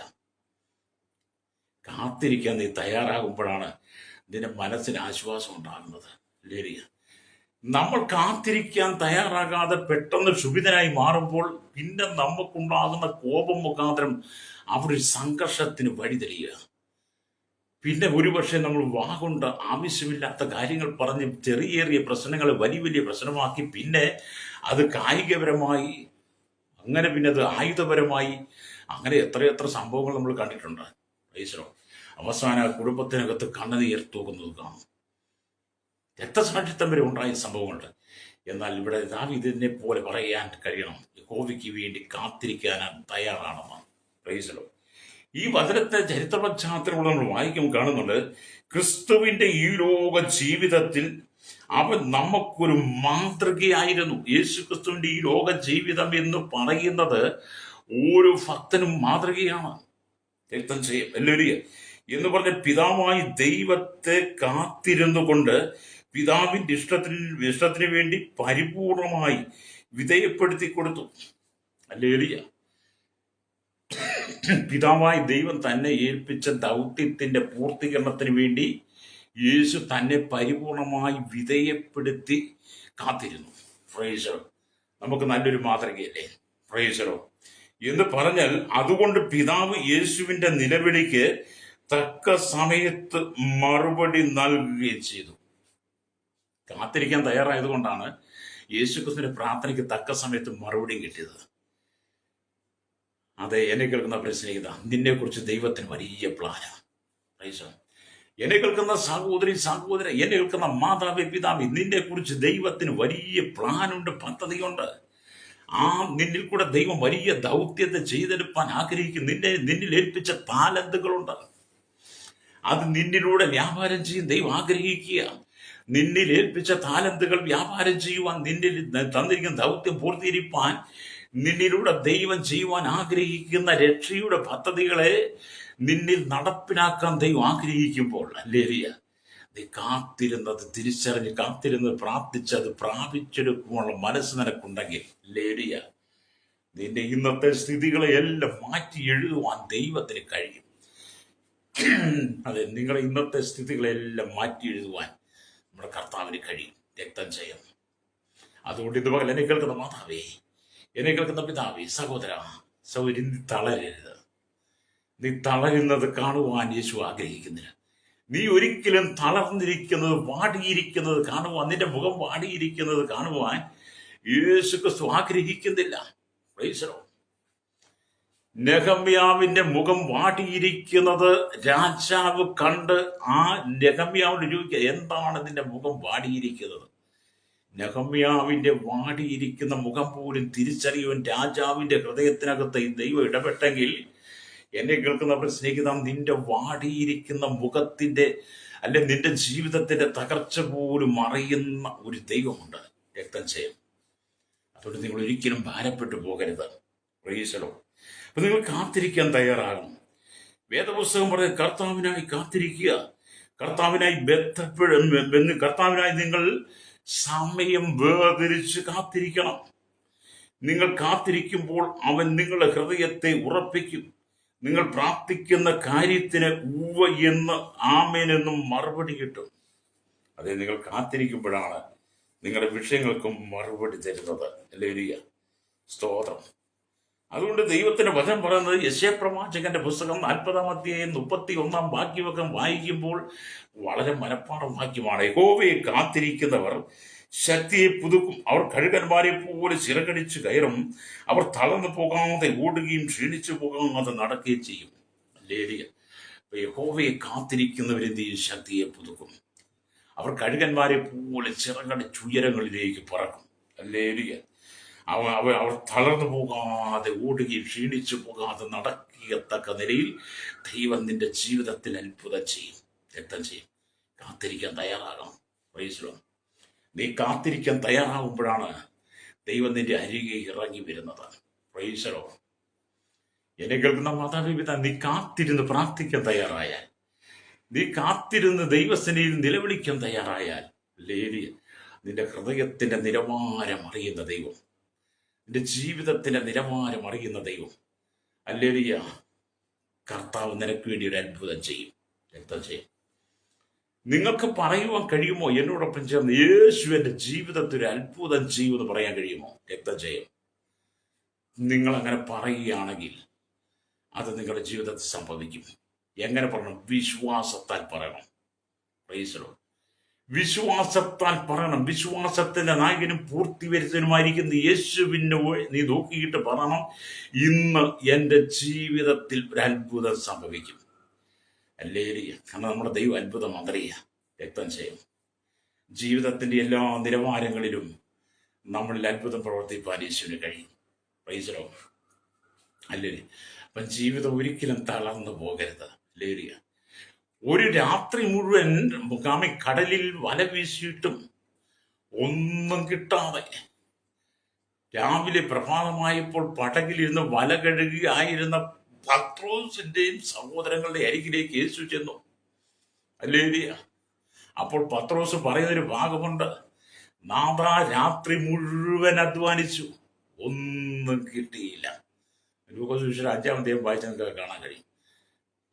കാത്തിരിക്കാൻ നീ തയ്യാറാകുമ്പോഴാണ് നിന്റെ മനസ്സിന് ആശ്വാസം ഉണ്ടാകുന്നത്. ലേറിയ നമ്മൾ കാത്തിരിക്കാൻ തയ്യാറാകാതെ പെട്ടെന്ന് ക്ഷുഭിതനായി മാറുമ്പോൾ പിന്നെ നമുക്കുണ്ടാകുന്ന കോപം മുഖാന്തരം അവിടെ സംഘർഷത്തിന് വഴിതെളിയുക. പിന്നെ ഒരുപക്ഷെ നമ്മൾ വാഗൊണ്ട് ആവശ്യമില്ലാത്ത കാര്യങ്ങൾ പറഞ്ഞ് ചെറിയ പ്രശ്നങ്ങളെ വലിയ പ്രശ്നമാക്കി പിന്നെ അത് കായികപരമായി, അങ്ങനെ പിന്നെ അത് ആയുധപരമായി, അങ്ങനെ എത്ര സംഭവങ്ങൾ നമ്മൾ കണ്ടിട്ടുണ്ട്. ഈശ്വരോ, അവസാന കുടുംബത്തിനകത്ത് കണ്ണുനീർ തൂക്കുന്നത് കാണും. രക്തസാക്ഷിത്വം വരെ ഉണ്ടായ സംഭവങ്ങളുണ്ട്. എന്നാൽ ഇവിടെ ദാവീദിനെ പോലെ പറയാൻ കഴിയണം, യഹോവയ്ക്ക് വേണ്ടി കാത്തിരിക്കാൻ തയ്യാറാണെന്ന്. പ്രൈസലോ. ഈ വചനത്തെ ചരിത്ര പശ്ചാത്തലമുള്ള നമ്മൾ വായിക്കും കാണുന്നുണ്ട്, ക്രിസ്തുവിന്റെ ഈ ലോക ജീവിതത്തിൽ അവൻ നമുക്കൊരു മാതൃകയായിരുന്നു. യേശു ക്രിസ്തുവിന്റെ ഈ ലോക ജീവിതം എന്ന് പറയുന്നത് ഓരോ ഭക്തനും മാതൃകയാണ്. രക്തം ചെയ്യും ഹല്ലേലൂയ എന്ന് പറഞ്ഞ പിതാവായി ദൈവത്തെ കാത്തിരുന്നു കൊണ്ട് പിതാവിന്റെ ഇഷ്ടത്തിന് വേണ്ടി പരിപൂർണമായി വിധേയപ്പെടുത്തി കൊടുത്തു. ഹല്ലേലൂയ. പിതാവായി ദൈവം തന്നെ ഏൽപ്പിച്ച ദൗത്യത്തിന്റെ പൂർത്തീകരണത്തിന് വേണ്ടി യേശു തന്നെ പരിപൂർണമായി വിധേയപ്പെടുത്തി കാത്തിരുന്നു. പ്രൈസറോ, നമുക്ക് നല്ലൊരു മാതൃകയല്ലേ? പ്രൈസറോ എന്ന് പറഞ്ഞാൽ, അതുകൊണ്ട് പിതാവ് യേശുവിന്റെ നിലവിളിക്ക് തക്ക സമയത്ത് മറുപടി നൽകുകയും ചെയ്തു. കാത്തിരിക്കാൻ തയ്യാറായതുകൊണ്ടാണ് യേശുക്രിസ്തുവിന്റെ പ്രാർത്ഥനയ്ക്ക് തക്ക സമയത്ത് മറുപടിയും കിട്ടിയത്. അതെ, എന്നെ കേൾക്കുന്ന പ്രശ്നീയത, നിന്നെ കുറിച്ച് ദൈവത്തിന് വലിയ പ്ലാനാണ്. എന്നെ കേൾക്കുന്ന സഹോദരൻ, എന്നെ കേൾക്കുന്ന മാതാവേ, പിതാവേ, നിന്നെ കുറിച്ച് ദൈവത്തിന് വലിയ പ്ലാനുണ്ട്, പദ്ധതിയുണ്ട്. ആ നിന്നിൽ കൂടെ ദൈവം വലിയ ദൗത്യത്തെ ചെയ്തെടുപ്പാൻ ആഗ്രഹിക്കും. നിന്നിൽ ഏൽപ്പിച്ച താലന്തുകളുണ്ട്, അത് നിന്നിലൂടെ വ്യാപാരം ചെയ്യും ദൈവം ആഗ്രഹിക്കുക. നിന്നിൽ ഏൽപ്പിച്ച താലന്തുകൾ വ്യാപാരം ചെയ്യുവാൻ, നിന്നിൽ തന്നിരിക്കുന്ന ദൗത്യം പൂർത്തീകരിപ്പാൻ നിന്നിലൂടെ ദൈവം ചെയ്യുവാൻ ആഗ്രഹിക്കുന്ന രക്ഷയുടെ പദ്ധതികളെ നിന്നിൽ നടപ്പിലാക്കാൻ ദൈവം ആഗ്രഹിക്കുമ്പോൾ, അല്ലേറിയ നീ കാത്തിരുന്നത് തിരിച്ചറിഞ്ഞ് കാത്തിരുന്നത് പ്രാർത്ഥിച്ചത് പ്രാപിച്ചെടുക്കുവാനുള്ള മനസ്സ് നിനക്കുണ്ടെങ്കിൽ, ലേറിയ നിന്റെ ഇന്നത്തെ സ്ഥിതികളെ എല്ലാം മാറ്റി എഴുതുവാൻ ദൈവത്തിന് കഴിയും. അതെ, നിങ്ങളെ ഇന്നത്തെ സ്ഥിതികളെല്ലാം മാറ്റി എഴുതുവാൻ നമ്മുടെ കർത്താവിന് കഴിയും. രക്തം ചെയ്യും. അതുകൊണ്ട് ഇത് പകൽ എന്നെ കേൾക്കുന്ന മാതാവേ, എന്നെ കേൾക്കുന്ന പിതാവേ, സഹോദര സൗരി, നീ തളരരുത്. നീ തളരുന്നത് കാണുവാൻ യേശു ആഗ്രഹിക്കുന്നില്ല. നീ ഒരിക്കലും തളർന്നിരിക്കുന്നത്, വാടിയിരിക്കുന്നത് കാണുവാൻ, നിന്റെ മുഖം വാടിയിരിക്കുന്നത് കാണുവാൻ യേശു ക്രിസ്തു ആഗ്രഹിക്കുന്നില്ല. പ്രൈസറോ, നെഹമ്യാവിന്റെ മുഖം വാടിയിരിക്കുന്നത് രാജാവ് കണ്ട് ആ നെഹമ്യാവിന്റെ ചോദിക്കുക, എന്താണ് നിന്റെ മുഖം വാടിയിരിക്കുന്നത്? നെഹമ്യാവിന്റെ വാടിയിരിക്കുന്ന മുഖം പോലും തിരിച്ചറിയുവാൻ രാജാവിന്റെ ഹൃദയത്തിനകത്ത് ഈ ദൈവം ഇടപെട്ടെങ്കിൽ, എന്നെ കേൾക്കുന്ന സ്നേഹിത, നിന്റെ വാടിയിരിക്കുന്ന മുഖത്തിന്റെ നിന്റെ ജീവിതത്തിന്റെ തകർച്ച പോലും അറിയുന്ന ഒരു ദൈവമുണ്ട്. രക്തം ചെയ്യും. അതുകൊണ്ട് നിങ്ങൾ ഒരിക്കലും ഭാരപ്പെട്ടു പോകരുത്. പ്രൈസലോ. അപ്പൊ നിങ്ങൾ കാത്തിരിക്കാൻ തയ്യാറാകണം. വേദപുസ്തകം പറഞ്ഞ കർത്താവിനായി കാത്തിരിക്കുക, കർത്താവിനായി കർത്താവിനായി നിങ്ങൾ സമയം വേർതിരിച്ച് കാത്തിരിക്കണം. നിങ്ങൾ കാത്തിരിക്കുമ്പോൾ അവൻ നിങ്ങളുടെ ഹൃദയത്തെ ഉറപ്പിക്കും. നിങ്ങൾ പ്രാർത്ഥിക്കുന്ന കാര്യത്തിന് ഉവ്വ എന്ന് ആമേനെന്നും മറുപടി കിട്ടും. അതെ, നിങ്ങൾ കാത്തിരിക്കുമ്പോഴാണ് നിങ്ങളുടെ വിഷയങ്ങൾക്കും മറുപടി തരുന്നത്. ഹല്ലേലൂയ, സ്തോത്രം. അതുകൊണ്ട് ദൈവത്തിന്റെ വചനം പറയുന്നത്, യെശയ്യാപ്രവാചകന്റെ പുസ്തകം 40-ാം അധ്യായം 31-ാം വാക്യമൊക്കെ വായിക്കുമ്പോൾ വളരെ മനപ്പാഠം വാക്യമാണ്. യഹോവയെ കാത്തിരിക്കുന്നവർ ശക്തിയെ പുതുക്കും, അവർ കഴുകന്മാരെ പോലെ ചിറകടിച്ചു കയറും, അവർ തളർന്നു പോകാതെ ഓടുകയും ക്ഷീണിച്ചു പോകാതെ നടക്കുകയും ചെയ്യും. ഹല്ലേലൂയ. യഹോവയെ കാത്തിരിക്കുന്നവരെന്ത് ചെയ്യും? ശക്തിയെ പുതുക്കും. അവർ കഴുകന്മാരെ പോലെ ചിറകടിച്ചുയരങ്ങളിലേക്ക് പറക്കും. ഹല്ലേലൂയ. അവർ തളർന്നു പോകാതെ ഓടുകയും ക്ഷീണിച്ചു പോകാതെ നടക്കത്തക്ക നിലയിൽ ദൈവം നിന്റെ ജീവിതത്തിൽ അത്ഭുതം ചെയ്യും, രക്തം ചെയ്യും. കാത്തിരിക്കാൻ തയ്യാറാകണം. Price the Lord. നീ കാത്തിരിക്കാൻ തയ്യാറാകുമ്പോഴാണ് ദൈവം നിന്റെ അരികെ ഇറങ്ങി വരുന്നത്. Price the Lord. എന്നെ കേൾക്കുന്ന മാതാപിത, നീ കാത്തിരുന്ന് പ്രാർത്ഥിക്കാൻ തയ്യാറായാൽ, നീ കാത്തിരുന്ന് ദൈവസന്നിധിയിൽ നിലവിളിക്കാൻ തയ്യാറായാൽ, നിന്റെ ഹൃദയത്തിന്റെ നിലവാരം അറിയുന്ന ദൈവം, നിന്റെ ജീവിതത്തിന്റെ നിലവാരം അറിയുന്ന ദൈവം, ഹല്ലേലൂയ, കർത്താവ് നിനക്ക് വേണ്ടി ഒരു അത്ഭുതം ചെയ്യും, രക്തം ചെയ്യും. നിങ്ങൾക്ക് പറയുവാൻ കഴിയുമോ? എന്നോടൊപ്പം ചേർന്ന് യേശു എന്റെ ജീവിതത്തിൽ ഒരു അത്ഭുതം ചെയ്യുമെന്ന് പറയാൻ കഴിയുമോ? രക്തം ചെയ്യും. നിങ്ങൾ അങ്ങനെ പറയുകയാണെങ്കിൽ അത് നിങ്ങളുടെ ജീവിതത്തിൽ സംഭവിക്കും. എങ്ങനെ പറയണം? വിശ്വാസത്താൽ പറയണം. Price the Lord. വിശ്വാസത്താൽ പറയണം. വിശ്വാസത്തിന്റെ നായകനും പൂർത്തി വരുത്തനുമായിരിക്കുന്ന യേശുവിനെ നീ നോക്കിയിട്ട് പറയണം, ഇന്ന് എൻ്റെ ജീവിതത്തിൽ ഒരു അത്ഭുതം സംഭവിക്കും. ഹല്ലേലൂയ. കാരണം നമ്മുടെ ദൈവം അത്ഭുതം അറിയുക, രക്തം ചെയ്യും. ജീവിതത്തിന്റെ എല്ലാ നിലവാരങ്ങളിലും നമ്മളിൽ അത്ഭുതം പ്രവർത്തിപ്പാൻ യേശുവിന് കഴിയും. Price the Lord. ഹല്ലേലൂയ. അപ്പം ജീവിതം ഒരിക്കലും തളർന്നു പോകരുത്. ഹല്ലേലൂയ. ഒരു രാത്രി മുഴുവൻ കടലിൽ വല വീശിയിട്ടും ഒന്നും കിട്ടാതെ രാവിലെ പ്രഭാതമായപ്പോൾ പടകിലിരുന്ന് വല കഴുകുകയായിരുന്ന പത്രോസിന്റെയും സഹോദരങ്ങളുടെ അരികിലേക്ക് യേശു ചെന്നു. ഹല്ലേലൂയ. അപ്പോൾ പത്രോസ് പറയുന്നൊരു ഭാഗമുണ്ട്, നാഥാ, രാത്രി മുഴുവൻ അധ്വാനിച്ചു, ഒന്നും കിട്ടിയില്ല. ലൂക്കോസ് സുവിശേഷം 5-ാം അധ്യായം വായിച്ചാൽ നിങ്ങൾക്ക് കാണാൻ കഴിയും.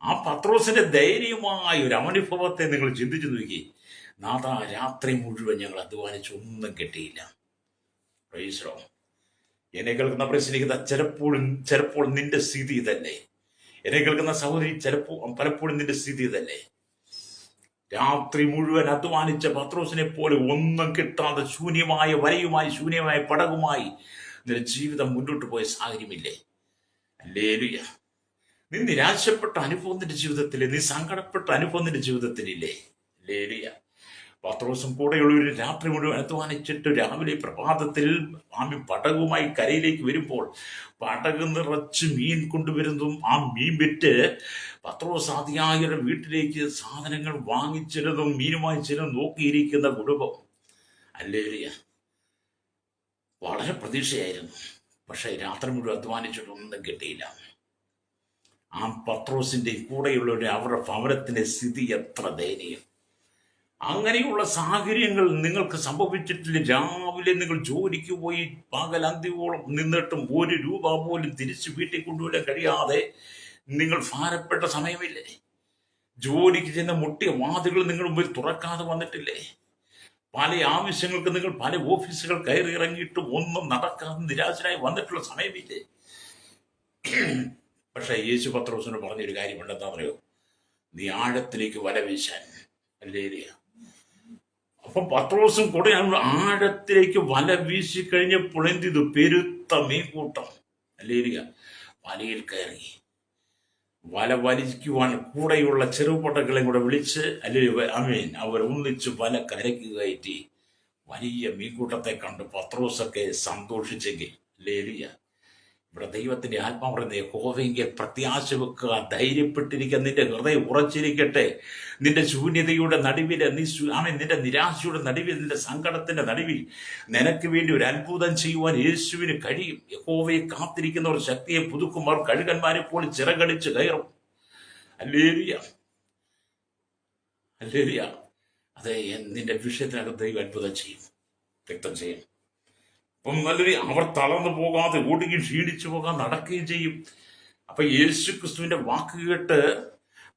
ആ പത്രോസിന്റെ ധൈര്യമായ ഒരു അനുഭവത്തെ നിങ്ങൾ ചിന്തിച്ചു നോക്കി. നാഥാ, രാത്രി മുഴുവൻ ഞങ്ങൾ അധ്വാനിച്ച് ഒന്നും കിട്ടിയില്ല. Price the Lord. എന്നെ കേൾക്കുന്ന പ്രശ്നിക്കുന്ന ചിലപ്പോൾ നിന്റെ സ്ഥിതി തന്നെ, എന്നെ കേൾക്കുന്ന സഹോദരി പലപ്പോഴും നിന്റെ സ്ഥിതി തന്നെ. രാത്രി മുഴുവൻ അധ്വാനിച്ച പത്രോസിനെ പോലെ ഒന്നും കിട്ടാതെ ശൂന്യമായ വലയുമായി, ശൂന്യമായ പടകുമായി നിന്റെ ജീവിതം മുന്നോട്ട് പോയ സാഹചര്യമില്ലേ? ഹല്ലേലൂയ. നീ നിരാശപ്പെട്ട അനുഭവം നിന്റെ ജീവിതത്തിലെ, നീ സങ്കടപ്പെട്ട അനുഭവം നിന്റെ ജീവിതത്തിലില്ലേ? ഹല്ലേലൂയ. പത്രോസും കൂടെയുള്ളവർ രാത്രി മുഴുവൻ അധ്വാനിച്ചിട്ട് രാവിലെ പ്രഭാതത്തിൽ പടകുമായി കരയിലേക്ക് വരുമ്പോൾ പടക് നിറച്ച് മീൻ കൊണ്ടുവരുന്നതും ആ മീൻ വിറ്റ് പത്രോസ് ആദ്യമായൊരു വീട്ടിലേക്ക് സാധനങ്ങൾ വാങ്ങിച്ചിരുന്നതും മീനുമായി ചിലതും നോക്കിയിരിക്കുന്ന കുടുംബം. ഹല്ലേലൂയ. വളരെ പ്രതീക്ഷയായിരുന്നു. പക്ഷെ രാത്രി മുഴുവൻ അധ്വാനിച്ചിട്ടൊന്നും കിട്ടിയില്ല. ആ പത്രോസിന്റെ കൂടെയുള്ളവരുടെ അവരുടെ ഭവനത്തിന്റെ സ്ഥിതി എത്ര ദയനീയം. അങ്ങനെയുള്ള സാഹചര്യങ്ങൾ നിങ്ങൾക്ക് സംഭവിച്ചിട്ടില്ല? രാവിലെ നിങ്ങൾ ജോലിക്ക് പോയി പകൽ അന്തിയോളം നിന്നിട്ടും 1 രൂപ പോലും തിരിച്ച് വീട്ടിൽ കൊണ്ടുവരാൻ കഴിയാതെ നിങ്ങൾ ഭാരപ്പെട്ട സമയമില്ലേ? ജോലിക്ക് ചെന്ന മുട്ടിയ വാതിലുകൾ നിങ്ങൾ മുമ്പിൽ തുറക്കാതെ വന്നിട്ടില്ലേ? പല ആവശ്യങ്ങൾക്ക് നിങ്ങൾ പല ഓഫീസുകൾ കയറി ഇറങ്ങിയിട്ടും ഒന്നും നടക്കാതെ നിരാശനായി വന്നിട്ടുള്ള സമയമില്ലേ? പക്ഷെ യേശു പത്രോസിനോട് പറഞ്ഞൊരു കാര്യമുണ്ട്. എന്താ പറയോ? നീ ആഴത്തിലേക്ക് വല വീശാൻ. ഹല്ലേലൂയ. അപ്പൊ പത്രോസും കൂടെ ആഴത്തിലേക്ക് വല വീശി കഴിഞ്ഞപ്പോൾ എന്തിതു? പെരുത്ത മീൻകൂട്ടം. ഹല്ലേലൂയ. വലയിൽ കയറി. വല വലിക്കുവാൻ കൂടെയുള്ള ചെറുപടകളെയും കൂടെ വിളിച്ച് അവർ ഒന്നിച്ച് വല കരയ്ക്ക് കയറ്റി. വലിയ മീൻകൂട്ടത്തെ കണ്ട് പത്രോസൊക്കെ സന്തോഷിച്ചെങ്കിൽ. ഹല്ലേലൂയ. ഇവിടെ ദൈവത്തിന്റെ ആത്മാവ് പറയുന്നത്, യഹോവയെങ്കിൽ പ്രത്യാശ വെക്കുക, ധൈര്യപ്പെട്ടിരിക്കുക, നിന്റെ ഹൃദയം ഉറച്ചിരിക്കട്ടെ. നിന്റെ ശൂന്യതയുടെ നടുവിൽ, നിന്റെ നിരാശയുടെ നടുവിൽ, നിന്റെ സങ്കടത്തിന്റെ നടുവിൽ നിനക്ക് വേണ്ടി ഒരു അത്ഭുതം ചെയ്യുവാൻ യേശുവിന് കഴിയും. യഹോവയെ കാത്തിരിക്കുന്നവർ ശക്തിയെ പുതുക്കും, അവർ കഴുകന്മാരെ പോലെ ചിറകടിച്ച് കയറും. ഹല്ലേലൂയ. ഹല്ലേലൂയ. അതെ, നിന്റെ വിഷയത്തിനകത്ത് ദൈവം അത്ഭുതം ചെയ്യും, വ്യക്തം ചെയ്യും. അപ്പം നല്ലൊരു അവർ തളർന്നു പോകാതെ ഓടുകയും ക്ഷീണിച്ചു പോകാൻ നടക്കുകയും ചെയ്യും. അപ്പൊ യേശു ക്രിസ്തുവിന്റെ വാക്ക് കേട്ട്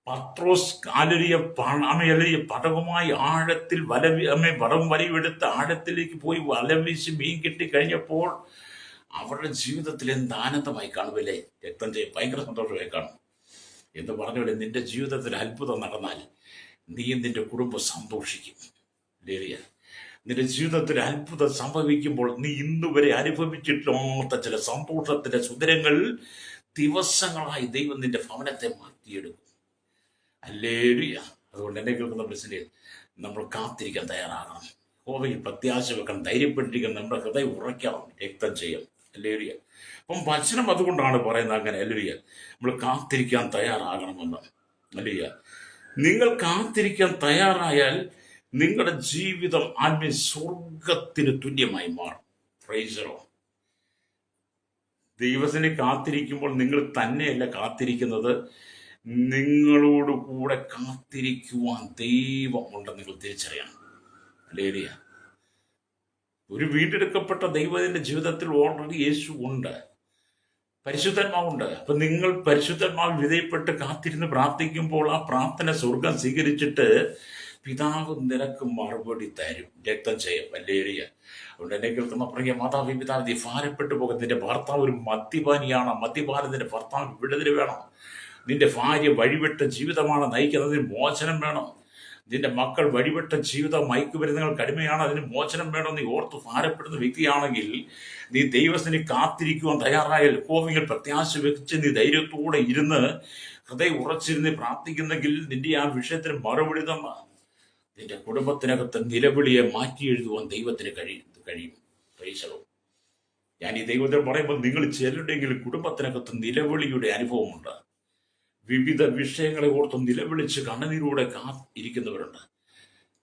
പത്രോസ് പടകുമായി ആഴത്തിൽ പടവും വലയും എടുത്ത് ആഴത്തിലേക്ക് പോയി വല വീശി മീൻ കിട്ടി കഴിഞ്ഞപ്പോൾ അവരുടെ ജീവിതത്തിൽ എന്ത് ആനന്ദമായി കാണുമല്ലേ? രക്തം ചെയ്യും, ഭയങ്കര സന്തോഷമായി കാണും. എന്ന് പറഞ്ഞുകൊണ്ട് നിന്റെ ജീവിതത്തിൽ അത്ഭുതം നടന്നാൽ നീയും നിന്റെ കുടുംബം സന്തോഷിക്കും. ലേലിയ, നിന്റെ ജീവിതത്തിൽ അത്ഭുതം സംഭവിക്കുമ്പോൾ നീ ഇന്നുവരെ അനുഭവിച്ചിട്ടില്ലാത്ത ചില സന്തോഷത്തിന്റെ സുദിനങ്ങൾ ദിവസങ്ങളായി ദൈവം നിന്റെ ഭവനത്തെ മാറ്റിയെടുക്കും. ഹല്ലേലൂയ. അതുകൊണ്ട് എന്നെ കേൾക്കുന്ന പ്രശ്നം, നമ്മൾ കാത്തിരിക്കാൻ തയ്യാറാകണം. യഹോവയിൽ പ്രത്യാശ വെക്കണം, ധൈര്യപ്പെട്ടിരിക്കണം, നമ്മുടെ ഹൃദയം ഉറയ്ക്കണം, രക്തം ചെയ്യണം. ഹല്ലേലൂയ. അപ്പം വചനം അതുകൊണ്ടാണ് പറയുന്നത് അങ്ങനെ. ഹല്ലേലൂയ. നമ്മൾ കാത്തിരിക്കാൻ തയ്യാറാകണമെന്ന്. ഹല്ലേലൂയ. നിങ്ങൾ കാത്തിരിക്കാൻ തയ്യാറായാൽ നിങ്ങളുടെ ജീവിതം ആത്മീയ സ്വർഗത്തിന് തുല്യമായി മാറും. Price the Lord. ദൈവത്തിനെ കാത്തിരിക്കുമ്പോൾ നിങ്ങൾ തന്നെയല്ല കാത്തിരിക്കുന്നത്, നിങ്ങളോട് കൂടെ കാത്തിരിക്കുവാൻ ദൈവം ഉണ്ടെന്ന് നിങ്ങൾ തിരിച്ചറിയണം. ഹല്ലേലൂയ. ഒരു വീണ്ടെടുക്കപ്പെട്ട ദൈവത്തിന്റെ ജീവിതത്തിൽ ഓൾറെഡി യേശു ഉണ്ട്, പരിശുദ്ധാത്മാവുണ്ട്. അപ്പൊ നിങ്ങൾ പരിശുദ്ധാത്മാവ് വിധേയപ്പെട്ട് കാത്തിരുന്ന് പ്രാർത്ഥിക്കുമ്പോൾ ആ പ്രാർത്ഥന സ്വർഗം സ്വീകരിച്ചിട്ട് പിതാവ് നിനക്ക് മറുപടി തരും, രക്തം ചെയ്യും. ഹല്ലേലൂയ. അതുകൊണ്ട് എന്നെ കേൾക്കുന്ന പ്രിയ മാതാവി പിതാവ്, നീ ഭാരപ്പെട്ടു പോകും. നിന്റെ ഭർത്താവ് ഒരു മദ്യപാനിയാണ്, മദ്യപാനത്തിന്റെ ഭർത്താവ് വിടുതൽ വേണം. നിന്റെ ഭാര്യ വഴിവിട്ട ജീവിതമാണ് നയിക്കുന്നതിന് മോചനം വേണം. നിന്റെ മക്കൾ വഴിവിട്ട ജീവിതം മയക്കുമരുന്നുകൾക്ക് അടിമയാണ്, അതിന് മോചനം വേണം. നീ ഓർത്ത് ഭാരപ്പെടുന്ന വ്യക്തിയാണെങ്കിൽ നീ ദൈവത്തിനെ കാത്തിരിക്കുവാൻ തയ്യാറായാൽ, യഹോവയിൽ പ്രത്യാശ വെച്ച് നീ ധൈര്യത്തോടെ ഇരുന്ന് ഹൃദയം ഉറച്ചിരുന്ന് പ്രാർത്ഥിക്കുന്നെങ്കിൽ നിന്റെ ആ വിഷയത്തിന് മറുപടി തന്ന നിന്റെ കുടുംബത്തിനകത്ത് നിലവിളിയെ മാറ്റി എഴുതുവാൻ ദൈവത്തിന് കഴിയും. Price the Lord. ഞാൻ ഈ ദൈവത്തിന് പറയുമ്പോൾ നിങ്ങൾ ചിലരുടെയെങ്കിലും കുടുംബത്തിനകത്ത് നിലവിളിയുടെ അനുഭവമുണ്ട്. വിവിധ വിഷയങ്ങളെ ഓർത്ത് നിലവിളിച്ച് കണ്ണുനീരോടെ ഇരിക്കുന്നവരുണ്ട്.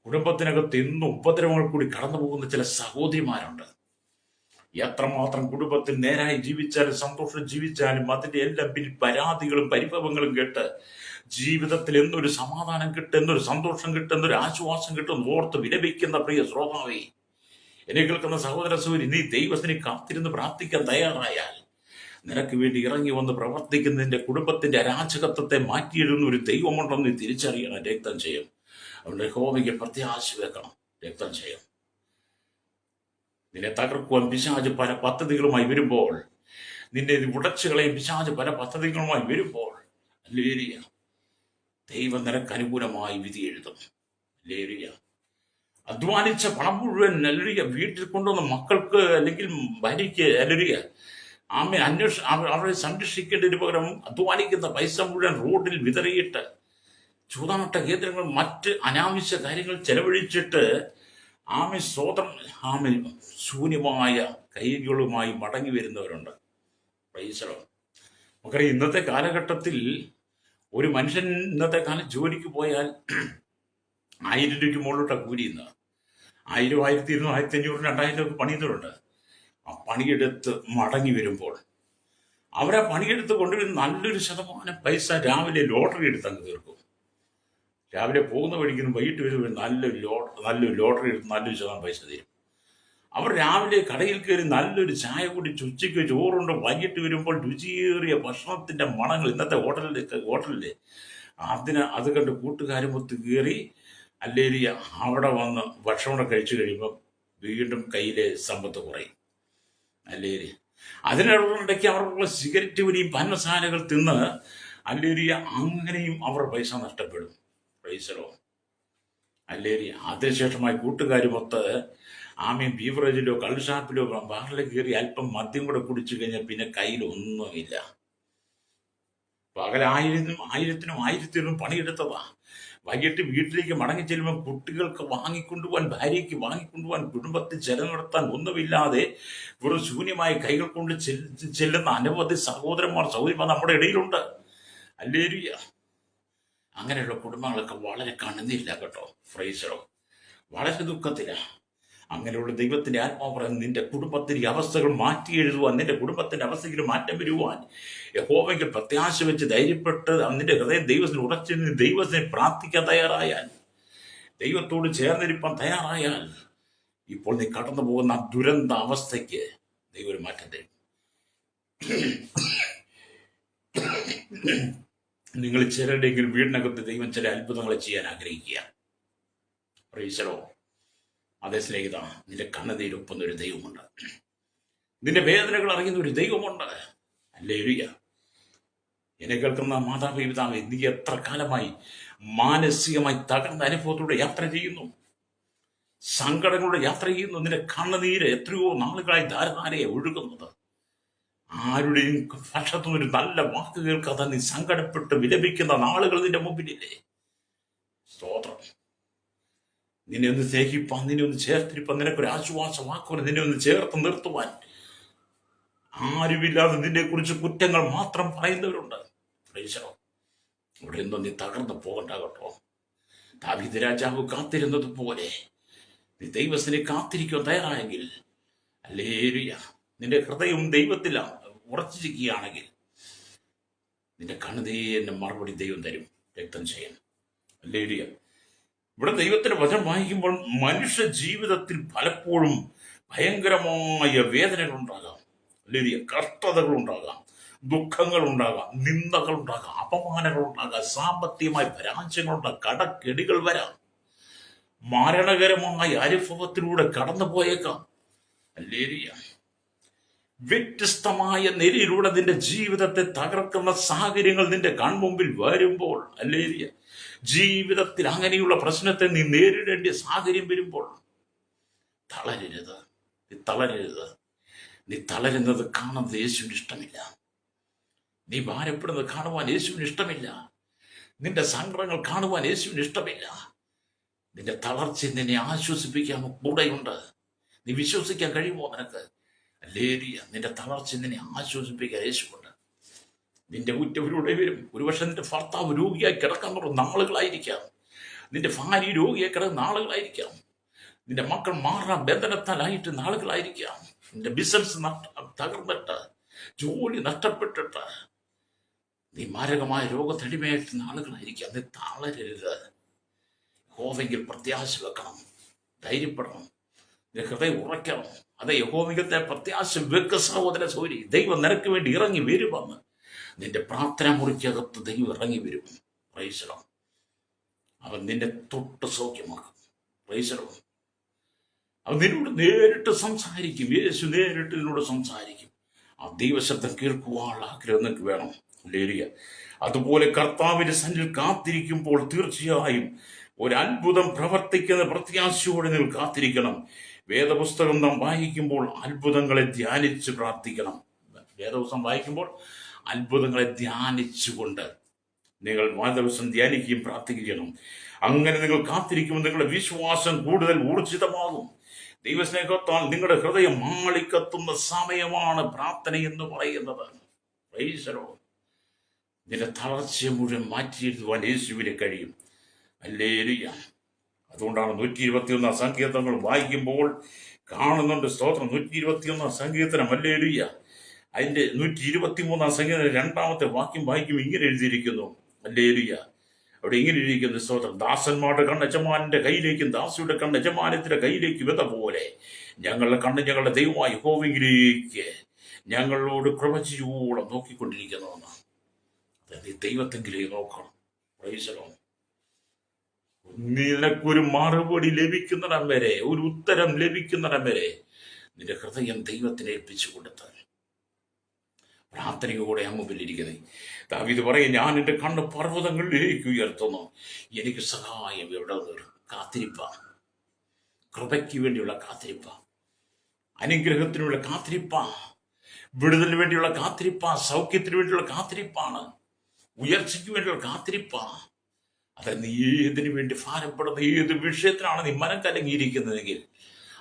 കുടുംബത്തിനകത്ത് എന്നും ഉപദ്രവങ്ങൾ കൂടി കടന്നു പോകുന്ന ചില സഹോദരിമാരുണ്ട്. എത്രമാത്രം കുടുംബത്തിൽ നേരായി ജീവിച്ചാലും സന്തോഷം ജീവിച്ചാലും അതിന്റെ എല്ലാം പിന്നിൽ പരാതികളും പരിഭവങ്ങളും കേട്ട് ജീവിതത്തിൽ എന്നൊരു സമാധാനം കിട്ടും, എന്നൊരു സന്തോഷം കിട്ടും, എന്നൊരു ആശ്വാസം കിട്ടും ഓർത്ത് വിലപിക്കുന്ന പ്രിയ ശ്രോതാവേ, എന്നെ കേൾക്കുന്ന സഹോദര സഹോദരി, നീ ദൈവത്തിനെ കാത്തിരുന്ന് പ്രാർത്ഥിക്കാൻ തയ്യാറായാൽ നിനക്ക് വേണ്ടി ഇറങ്ങി വന്ന് പ്രവർത്തിക്കുന്നതിൻ്റെ കുടുംബത്തിൻ്റെ അരാജകത്വത്തെ മാറ്റിയിടുന്ന ഒരു ദൈവമുണ്ടെന്ന് നീ തിരിച്ചറിയണം. രക്തം ചെയ്യും. അവരുടെ യഹോവയ്ക്ക് പ്രത്യാശ വെക്കണം. രക്തം ചെയ്യും. നിന്നെ തകർക്കുവാൻ പിശാച് പല പദ്ധതികളുമായി വരുമ്പോൾ, നിന്നെ ഉടച്ചുകളെയും പിശാച് പല പദ്ധതികളുമായി വരുമ്പോൾ, ഹല്ലേലൂയ, ദൈവം നിനക്ക് അനുകൂലമായി വിധി എഴുതും. ഹല്ലേലൂയ. അധ്വാനിച്ച പണം മുഴുവൻ ഹല്ലേലൂയ വീട്ടിൽ കൊണ്ടുവന്ന മക്കൾക്ക് അല്ലെങ്കിൽ ഭാര്യയ്ക്ക് ഹല്ലേലൂയ അവരെ സംരക്ഷിക്കേണ്ടതിന് പകരം അധ്വാനിക്കുന്ന പൈസ മുഴുവൻ റോഡിൽ വിതറിയിട്ട് ചൂതാട്ട കേന്ദ്രങ്ങൾ മറ്റ് അനാവശ്യ കാര്യങ്ങൾ ചെലവഴിച്ചിട്ട് ശൂന്യമായ കൈകളുമായി മടങ്ങി വരുന്നവരുണ്ട്. പൈസലോ നമുക്കറിയാം, ഇന്നത്തെ കാലഘട്ടത്തിൽ ഒരു മനുഷ്യൻ ഇന്നത്തെ കാലം ജോലിക്ക് പോയാൽ 1000 രൂപയ്ക്ക് മുകളിലോട്ടാണ് കൂലിയുന്ന. 1000, 1200, 1500, 2000 ഒക്കെ പണിയുന്നവരുണ്ട്. ആ പണിയെടുത്ത് മടങ്ങി വരുമ്പോൾ അവരെ പണിയെടുത്ത് കൊണ്ടുവരുന്ന നല്ലൊരു ശതമാനം പൈസ രാവിലെ ലോട്ടറി എടുത്ത് അങ്ങ് തീർക്കും. രാവിലെ പോകുന്ന വഴിക്കുന്നു വൈകിട്ട് വരുമ്പോൾ നല്ലൊരു ലോട്ടറി എടുത്ത് നല്ലൊരു ശതമാനം പൈസ തരും. അവർ രാവിലെ കടയിൽ കയറി നല്ലൊരു ചായ കുടിച്ച് ഉച്ചയ്ക്ക് ചോറുണ്ട്, വൈകിട്ട് വരുമ്പോൾ രുചിയേറിയ ഭക്ഷണത്തിൻ്റെ മണങ്ങൾ ഇന്നത്തെ ഹോട്ടലിൽ അത് കണ്ട് കൂട്ടുകാരുമൊത്ത് കയറി അല്ലേരിയ അവിടെ വന്ന് ഭക്ഷണം കഴിച്ചു കഴിയുമ്പം വീണ്ടും കയ്യിലെ സമ്പത്ത് കുറയും. അല്ലേരി അതിനിടയ്ക്ക് അവർക്കുള്ള സിഗരറ്റ് വലിയും പന്നസാരകൾ തിന്ന് അല്ലേരിയ അങ്ങനെയും അവർ പൈസ നഷ്ടപ്പെടും. പൈസലോ അല്ലേരി അതിനുശേഷമായി കൂട്ടുകാരുമൊത്ത് ബീവറേജിലോ കള്ളുഷാപ്പിലോ ബാറിൽ കയറി അല്പം മദ്യം കൂടെ കുടിച്ചു കഴിഞ്ഞാൽ പിന്നെ കയ്യിൽ ഒന്നുമില്ല. പകൽ 1000, 1000 പണിയെടുത്തതാ. വൈകിട്ട് വീട്ടിലേക്ക് മടങ്ങി ചെല്ലുമ്പോൾ കുട്ടികൾക്ക് വാങ്ങിക്കൊണ്ടുപോകാൻ, ഭാര്യയ്ക്ക് വാങ്ങിക്കൊണ്ടുപോകാൻ, കുടുംബത്തിൽ ചെലവ് നടത്താൻ ഒന്നുമില്ലാതെ വെറും ശൂന്യമായ കൈകൾ കൊണ്ട് ചെല്ലുന്ന അനവധി സഹോദരന്മാർ നമ്മുടെ ഇടയിലുണ്ട്. ഹല്ലേലൂയ. അങ്ങനെയുള്ള കുടുംബങ്ങളൊക്കെ വളരെ കണ്ണുന്നില്ല കേട്ടോ. ഫ്രൈസറോ വളരെ ദുഃഖത്തിലാണ്. അങ്ങനെയുള്ള ദൈവത്തിന്റെ ആത്മാവ് പറയുന്നത്, നിന്റെ കുടുംബത്തിന്റെ അവസ്ഥകൾ മാറ്റി എഴുതുവാൻ, നിന്റെ കുടുംബത്തിന്റെ അവസ്ഥയ്ക്ക് മാറ്റം വരുവാൻ യഹോവയ്ക്ക് പ്രത്യാശ വെച്ച് ധൈര്യപ്പെട്ട് നിന്റെ ഹൃദയം ദൈവത്തിന് ഉറച്ചു ദൈവത്തിനെ പ്രാർത്ഥിക്കാൻ തയ്യാറായാൽ, ദൈവത്തോട് ചേർന്നിരിപ്പാൻ തയ്യാറായാൽ, ഇപ്പോൾ നീ കടന്നു പോകുന്ന ദുരന്ത അവസ്ഥയ്ക്ക് ദൈവം ഒരു മാറ്റം തരും. നിങ്ങൾ ചിലരുടെയെങ്കിലും വീടിനകത്ത് ദൈവം ചില അത്ഭുതങ്ങൾ ചെയ്യാൻ ആഗ്രഹിക്കുക. പ്രൈസലോ. അതേ സ്നേഹിത, നിന്റെ കണ്ണുനീരൊപ്പുന്ന ഒരു ദൈവമുണ്ട്. നിന്റെ വേദനകൾ അറിയുന്ന ഒരു ദൈവമുണ്ട്. ഹല്ലേലൂയ. എന്നെ കേൾക്കുന്ന മാതാപിതാവേ, നീ എത്ര കാലമായി മാനസികമായി തകർന്ന അനുഭവത്തോടെ യാത്ര ചെയ്യുന്നു, സങ്കടങ്ങളുടെ യാത്ര ചെയ്യുന്നു. നിന്റെ കണ്ണുനീര് എത്രയോ നാളുകളായി ധാരധാരയെ ഒഴുകുന്നത്. ആരുടെയും പക്ഷത്തുനിന്ന് ഒരു നല്ല വാക്ക് കേൾക്കാതെ നീ സങ്കടപ്പെട്ട് വിലപിക്കുന്ന നാളുകൾ നിന്റെ മുമ്പിലില്ലേ? സ്തോത്രം. നിന്നെ ഒന്ന് സ്നേഹിപ്പാൻ, നിന്നെ ഒന്ന് ചേർത്തിരിപ്പാൻ, നിനക്കൊരു ആശ്വാസമാക്കുവാൻ, നിന്നെ ഒന്ന് ചേർത്ത് നിർത്തുവാൻ ആരുമില്ലാതെ നിന്നെ കുറിച്ച് കുറ്റങ്ങൾ മാത്രം പറയുന്നവരുണ്ട്. പ്രൈസലോ. ഇവിടെ ഒന്നും നീ തകർന്നു പോകണ്ട കേട്ടോ. ദാവീദ് രാജാവ് കാത്തിരുന്നത് പോലെ നീ ദൈവത്തിനെ കാത്തിരിക്കാൻ തയ്യാറായെങ്കിൽ, ഹല്ലേലൂയ, നിന്റെ ഹൃദയം ദൈവത്തിലാണ് ഉറച്ചിരിക്കുകയാണെങ്കിൽ നിന്റെ കണ്ണുനീരിന്റെ മറുപടി ദൈവം തരും. രക്തം ചെയ്യാൻ. ഹല്ലേലൂയ. ഇവിടെ ദൈവത്തിന്റെ വചനം വായിക്കുമ്പോൾ മനുഷ്യ ജീവിതത്തിൽ പലപ്പോഴും ഭയങ്കരമായ വേദനകൾ ഉണ്ടാകാം, ഹല്ലേലൂയ, കഷ്ടതകൾ ഉണ്ടാകാം, ദുഃഖങ്ങൾ ഉണ്ടാകാം, നിന്ദകൾ ഉണ്ടാകാം, അപമാനങ്ങൾ ഉണ്ടാകാം, സാമ്പത്തികമായ പരാജയങ്ങളുണ്ടാകാം, കടക്കെടികൾ വരാം, മരണകരമായ അനുഭവത്തിലൂടെ കടന്നു പോയേക്കാം. ഹല്ലേലൂയ. വ്യത്യസ്തമായ നിലയിലൂടെ നിന്റെ ജീവിതത്തെ തകർക്കുന്ന സാഹചര്യങ്ങൾ നിന്റെ കൺമുമ്പിൽ വരുമ്പോൾ, ഹല്ലേലൂയ, ജീവിതത്തിൽ അങ്ങനെയുള്ള പ്രശ്നത്തെ നീ നേരിടേണ്ട സാഹചര്യം വരുമ്പോൾ തളരരുത്. നീ തളരുന്നത് കാണുന്നത് യേശുവിന് ഇഷ്ടമില്ല. നീ ഭാരപ്പെടുന്നത് കാണുവാൻ യേശുവിന് ഇഷ്ടമില്ല. നിന്റെ സങ്കടങ്ങൾ കാണുവാൻ യേശുവിന് ഇഷ്ടമില്ല. നിന്റെ തളർച്ച നിന്നെ ആശ്വസിപ്പിക്കാൻ കൂടെയുണ്ട്. നീ വിശ്വസിക്കാൻ കഴിയുമോ നിനക്ക്? ഹല്ലേലൂയ. നിന്റെ തളർച്ച നിന്നെ ആശ്വസിപ്പിക്കാൻ യേശുവുണ്ട്. നിന്റെ ഉറ്റവരുടെ വരും. ഒരുപക്ഷെ നിന്റെ ഭർത്താവ് രോഗിയായി കിടക്കാൻ നാളുകളായിരിക്കാം. നിന്റെ ഭാര്യ രോഗിയായി കിടക്കുന്ന നാളുകളായിരിക്കാം. നിന്റെ മക്കൾ മാറാൻ ബന്ധനത്താലായിട്ട് നാളുകളായിരിക്കാം. നിന്റെ ബിസിനസ് തകർന്നിട്ട്, ജോലി നഷ്ടപ്പെട്ടിട്ട്, നീ മാരകമായ രോഗത്തടിമയായിട്ട് നാളുകളായിരിക്കാം. നീ തളരരുത്. യഹോവയിൽ പ്രത്യാശ വെക്കണം, ധൈര്യപ്പെടണം, നിന്റെ ഹൃദയം ഉറയ്ക്കണം. അത് യഹോവയുടെ പ്രത്യാശ വെക്ക സഹോദര സൗരി. ദൈവം നിനക്ക് വേണ്ടി ഇറങ്ങി വരുമെന്ന്. നിന്റെ പ്രാർത്ഥന മുറിക്കകത്ത് ദൈവം ഇറങ്ങി വരും. Price the Lord. അവൻ നിന്നെ തൊട്ട് സൗഖ്യമാക്കും. Price the Lord. അവൻ നിന്നോട് നേരിട്ട് സംസാരിക്കും. യേശു നേരിട്ട് നിന്നോട് സംസാരിക്കും. ആ ദൈവശബ്ദം കേൾക്കുവാനുള്ള ആഗ്രഹം നിനക്ക് വേണം. ഹല്ലേലൂയ. അതുപോലെ കർത്താവിന്റെ സന്നിധിയിൽ കാത്തിരിക്കുമ്പോൾ തീർച്ചയായും ഒരു അത്ഭുതം പ്രവർത്തിക്കുന്ന പ്രത്യാശയോടെ നിങ്ങൾ കാത്തിരിക്കണം. വേദപുസ്തകം നാം വായിക്കുമ്പോൾ അത്ഭുതങ്ങളെ ധ്യാനിച്ച് പ്രാർത്ഥിക്കണം. വേദപുസ്തകം വായിക്കുമ്പോൾ അത്ഭുതങ്ങളെ ധ്യാനിച്ചുകൊണ്ട് നിങ്ങൾ ദിവസം ധ്യാനിക്കുകയും പ്രാർത്ഥിക്കുകയും. അങ്ങനെ നിങ്ങൾ കാത്തിരിക്കുമ്പോൾ നിങ്ങളുടെ വിശ്വാസം കൂടുതൽ ഊർജിതമാകും. ദൈവസ്നേഹത്താൽ നിങ്ങളുടെ ഹൃദയം മാളിക്കത്തുന്ന സമയമാണ് പ്രാർത്ഥന എന്ന് പറയുന്നത്. Price the Lord. നിന്റെ തളർച്ചയെ മുഴുവൻ മാറ്റിയെഴുതുവാൻ യേശുവിന് കഴിയും. ഹല്ലേലൂയ. അതുകൊണ്ടാണ് 121 സങ്കീർത്തനങ്ങൾ വായിക്കുമ്പോൾ കാണുന്നുണ്ട്. സ്തോത്രം. 121 സങ്കീർത്തനം. ഹല്ലേലൂയ. അതിന്റെ 123 സങ്കീർത്തനം 2ാമത്തെ വാക്യം വായിക്കുമ്പോൾ ഇങ്ങനെ എഴുതിയിരിക്കുന്നു. ഹല്ലേലൂയ. അവിടെ ഇങ്ങനെ എഴുതിയിരിക്കുന്നു. സ്തോത്രം. ദാസന്മാരുടെ കണ്ണ് യജമാനന്റെ കയ്യിലേക്കും ദാസിയുടെ കണ്ണ് യജമാനത്തിന്റെ കയ്യിലേക്കും എന്ന പോലെ ഞങ്ങളുടെ കണ്ണ് ഞങ്ങളുടെ ദൈവമായ യഹോവയിലേക്ക് ഞങ്ങളോട് കൃപ ചെയ്യോളം നോക്കിക്കൊണ്ടിരിക്കുന്നതെന്നാണ്. അതായത് ദൈവത്തെങ്കിലും നോക്കണം. Price the Lord. നിനക്കൊരു മറുപടി ലഭിക്കുന്നിടം വരെ, ഒരു ഉത്തരം ലഭിക്കുന്നിടം വരെ നിന്റെ ഹൃദയം ദൈവത്തിന് ഏൽപ്പിച്ചു കൊടുത്ത് പ്രാർത്ഥനയോടെ മുമ്പിലിരിക്കുന്നത്. ദാവീദ് പറയും, ഞാൻ എൻ്റെ കണ്ണ് പർവ്വതങ്ങളിലേക്ക് ഉയർത്തുന്നു. എനിക്ക് സഹായം എവിടെ കാത്തിരിപ്പ. കൃപയ്ക്ക് വേണ്ടിയുള്ള കാത്തിരിപ്പ, അനുഗ്രഹത്തിനുള്ള കാത്തിരിപ്പ, വിടുതലിന് വേണ്ടിയുള്ള കാത്തിരിപ്പ, സൗഖ്യത്തിന് വേണ്ടിയുള്ള കാത്തിരിപ്പാണ്, ഉയർച്ചയ്ക്ക് വേണ്ടിയുള്ള കാത്തിരിപ്പ. അത് നീ ഏതിനു വേണ്ടി ഭാരപ്പെടുന്ന ഏത് വിഷയത്തിനാണ് നീ മനം കലങ്ങിയിരിക്കുന്നതെങ്കിൽ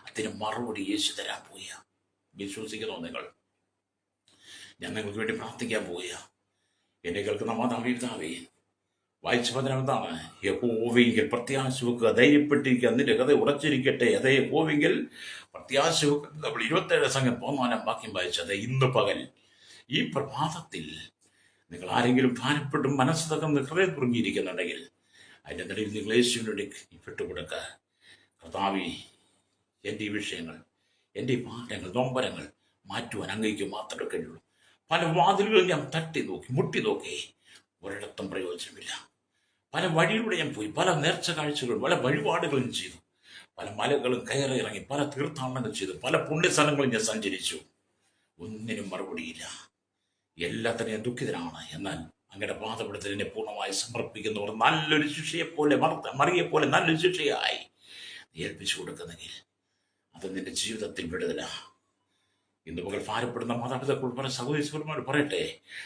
അതിന് മറുപടി യേശു തരാൻ പോവുക. വിശ്വസിക്കുന്നോ നിങ്ങൾ? ഞാൻ നിങ്ങൾക്ക് വേണ്ടി പ്രാർത്ഥിക്കാൻ പോവുക. എന്നെ കേൾക്കുന്ന മാതാപിതാവേ, വായിച്ച വചനം എന്താണ്? യഹോവയെങ്കിൽ പ്രത്യാശ വെക്കുക, ധൈര്യപ്പെട്ടിരിക്കുക, നിന്റെ കഥ ഉറച്ചിരിക്കട്ടെ. അതേ യഹോവയെങ്കിൽ പ്രത്യാശ വെക്കുക. നമ്മൾ 27 സംഘം 14 വാക്യം വായിച്ചത്. ഇന്ന് പകൽ ഈ പ്രഭാതത്തിൽ നിങ്ങൾ ആരെങ്കിലും ഭാരപ്പെട്ടും മനസ്സ് തകർന്ന് ഹൃദയം കുറുങ്ങിയിരിക്കുന്നുണ്ടെങ്കിൽ അതിൻ്റെ നിലയിൽ നിങ്ങൾ യേശുവിനോട് വിട്ടുകൊടുക്കുക. കർത്താവേ, എൻ്റെ ഈ വിഷയങ്ങൾ, എൻ്റെ ഈ ഭാരങ്ങൾ, നൊമ്പരങ്ങൾ മാറ്റുവാൻ അങ്ങേക്ക് മാത്രമേ കഴിയുള്ളൂ. പല വാതിലുകളും ഞാൻ തട്ടി നോക്കി, മുട്ടി നോക്കി, ഒരിടത്തും പ്രയോജനമില്ല. പല വഴിയിലൂടെ ഞാൻ പോയി, പല നേർച്ച കാഴ്ചകളും പല വഴിപാടുകളും ചെയ്തു, പല മലകളും കയറി ഇറങ്ങി, പല തീർത്ഥാടനങ്ങൾ ചെയ്തു, പല പുണ്യസ്ഥലങ്ങളും ഞാൻ സഞ്ചരിച്ചു. ഒന്നിനും മറുപടിയില്ല. എല്ലാത്തിനും ഞാൻ ദുഃഖിതനാണ്. എന്നാൽ അങ്ങയുടെ പാദപീഠത്തിൽ എന്നെ പൂർണ്ണമായി സമർപ്പിക്കുന്നവർ നല്ലൊരു ശിക്ഷയെപ്പോലെ, മറിയെപ്പോലെ നല്ലൊരു ശിക്ഷയായി ഏൽപ്പിച്ചു കൊടുക്കുന്നെങ്കിൽ അത് നിന്റെ ജീവിതത്തിൽ വിടുതല. ഇന്ന് പകൽ ഭാരപ്പെടുന്ന മാതാപിതാക്കൾ പല സഹോദരിമാർ പറയട്ടെ,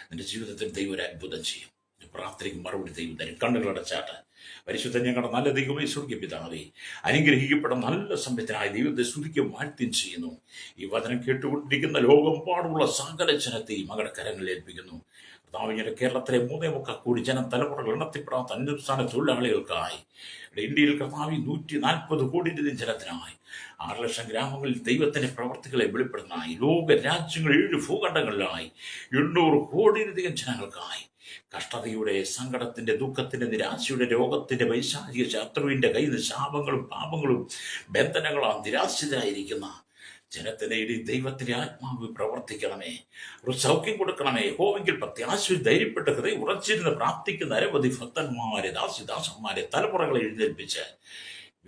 നിന്റെ ജീവിതത്തിൽ ദൈവം ഒരു അത്ഭുതം ചെയ്യും. പ്രാർത്ഥനയ്ക്ക് മറുപടി ദൈവം തരും. കണ്ണുകളടച്ചാട്ട്. പരിശുദ്ധ ഞങ്ങളുടെ നല്ല ദൈവമേ, സ്വർഗ്ഗ പിതാവേ, അനുഗ്രഹിക്കപ്പെട്ട നല്ല സംവിധാനായ ദൈവത്തെ സ്തുതിക്കും വാഴ്ത്തുകയും ചെയ്യുന്നു. ഈ വചനം കേട്ടുകൊണ്ടിരിക്കുന്ന ലോകമെമ്പാടുമുള്ള സകല ജനത്തെയും മകളുടെ കരങ്ങളിൽ ഏൽപ്പിക്കുന്നു. കർത്താവിന്റെ കേരളത്തിലെ 3.25 കോടി ജനം തലമുറകൾ എണ്ണത്തിപ്പെടാത്ത അന്യസ്ഥാന തൊഴിലാളികൾക്കായി, ഇന്ത്യയിൽ കർത്താവ് 140 കോടിയിലധികം ജനത്തിനായി, 6 ലക്ഷം ഗ്രാമങ്ങളിൽ ദൈവത്തിന്റെ പ്രവർത്തികളെ വെളിപ്പെടുന്നതായി, ലോക രാജ്യങ്ങൾ 7 ഭൂഖണ്ഡങ്ങളിലായി 800 കോടിയിലധികം ജനങ്ങൾക്കായി, കഷ്ടതയുടെ, സങ്കടത്തിന്റെ, ദുഃഖത്തിന്റെ, നിരാശയുടെ, രോഗത്തിന്റെ, വൈശാചിക ശത്രുവിന്റെ കയ്യിൽ നിന്ന് ശാപങ്ങളും പാപങ്ങളും ബന്ധനങ്ങളും നിരാശരായിരിക്കുന്ന ജനത്തിന് ഇനി ദൈവത്തിന്റെ ആത്മാവ് പ്രവർത്തിക്കണമേ. ഒരു സൗഖ്യം കൊടുക്കണമേ. യഹോവയെങ്കിൽ പ്രത്യാശ ധൈര്യപ്പെട്ട് ഹൃദയം ഉറച്ചിരുന്ന് പ്രാർത്ഥിക്കുന്ന അനവധി ഭക്തന്മാരെ, ദാസിദാസന്മാരെ, തലമുറകളെ എഴുന്നേൽപ്പിച്ച്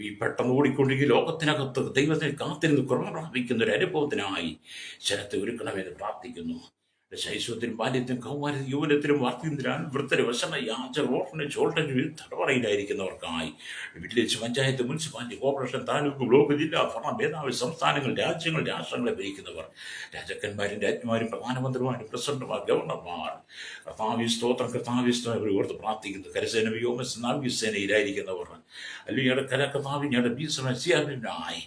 ഈ പെട്ടെന്ന് ഓടിക്കൊണ്ടിരിക്കുന്ന ലോകത്തിനകത്ത് ദൈവത്തിന് കാത്തിരുന്ന് കുറവ് പ്രാപിക്കുന്ന ഒരു അനുഭവത്തിനായി ജനത്തെ ഒരുക്കണമെന്ന് പ്രാർത്ഥിക്കുന്നു. ശൈശവത്തിനും ബാല്യത്തിനും കൗമാരത്തിനും യൗവനത്തിനും വാർദ്ധക്യത്തിനും വൃദ്ധരും യാചകർ, ഓർഫനേജ്, ഓൾട്ടേജ് തടവറയിലായിരിക്കുന്നവർക്കായി village, panchayat, municipality, corporation, taluk, block, ജില്ലാ ഭരണ മേധാവി, സംസ്ഥാനങ്ങൾ, രാജ്യങ്ങൾ, രാഷ്ട്രങ്ങളെ ഭരിക്കുന്നവർ, രാജാക്കന്മാരും രാജ്ഞിമാരും പ്രധാനമന്ത്രിമാരും പ്രസിഡന്റുമാർ, ഗവർണർമാർ, കർത്താവി സ്തോത്രം, കർത്താവി സ്തോത്രം ഓർത്ത് പ്രാർത്ഥിക്കുന്നു. കരസേന, വ്യോമസേന, നാവികസേനയിലായിരിക്കുന്നവർ, അല്ലെങ്കിൽ കർത്താവിന്റെ ബീസനായി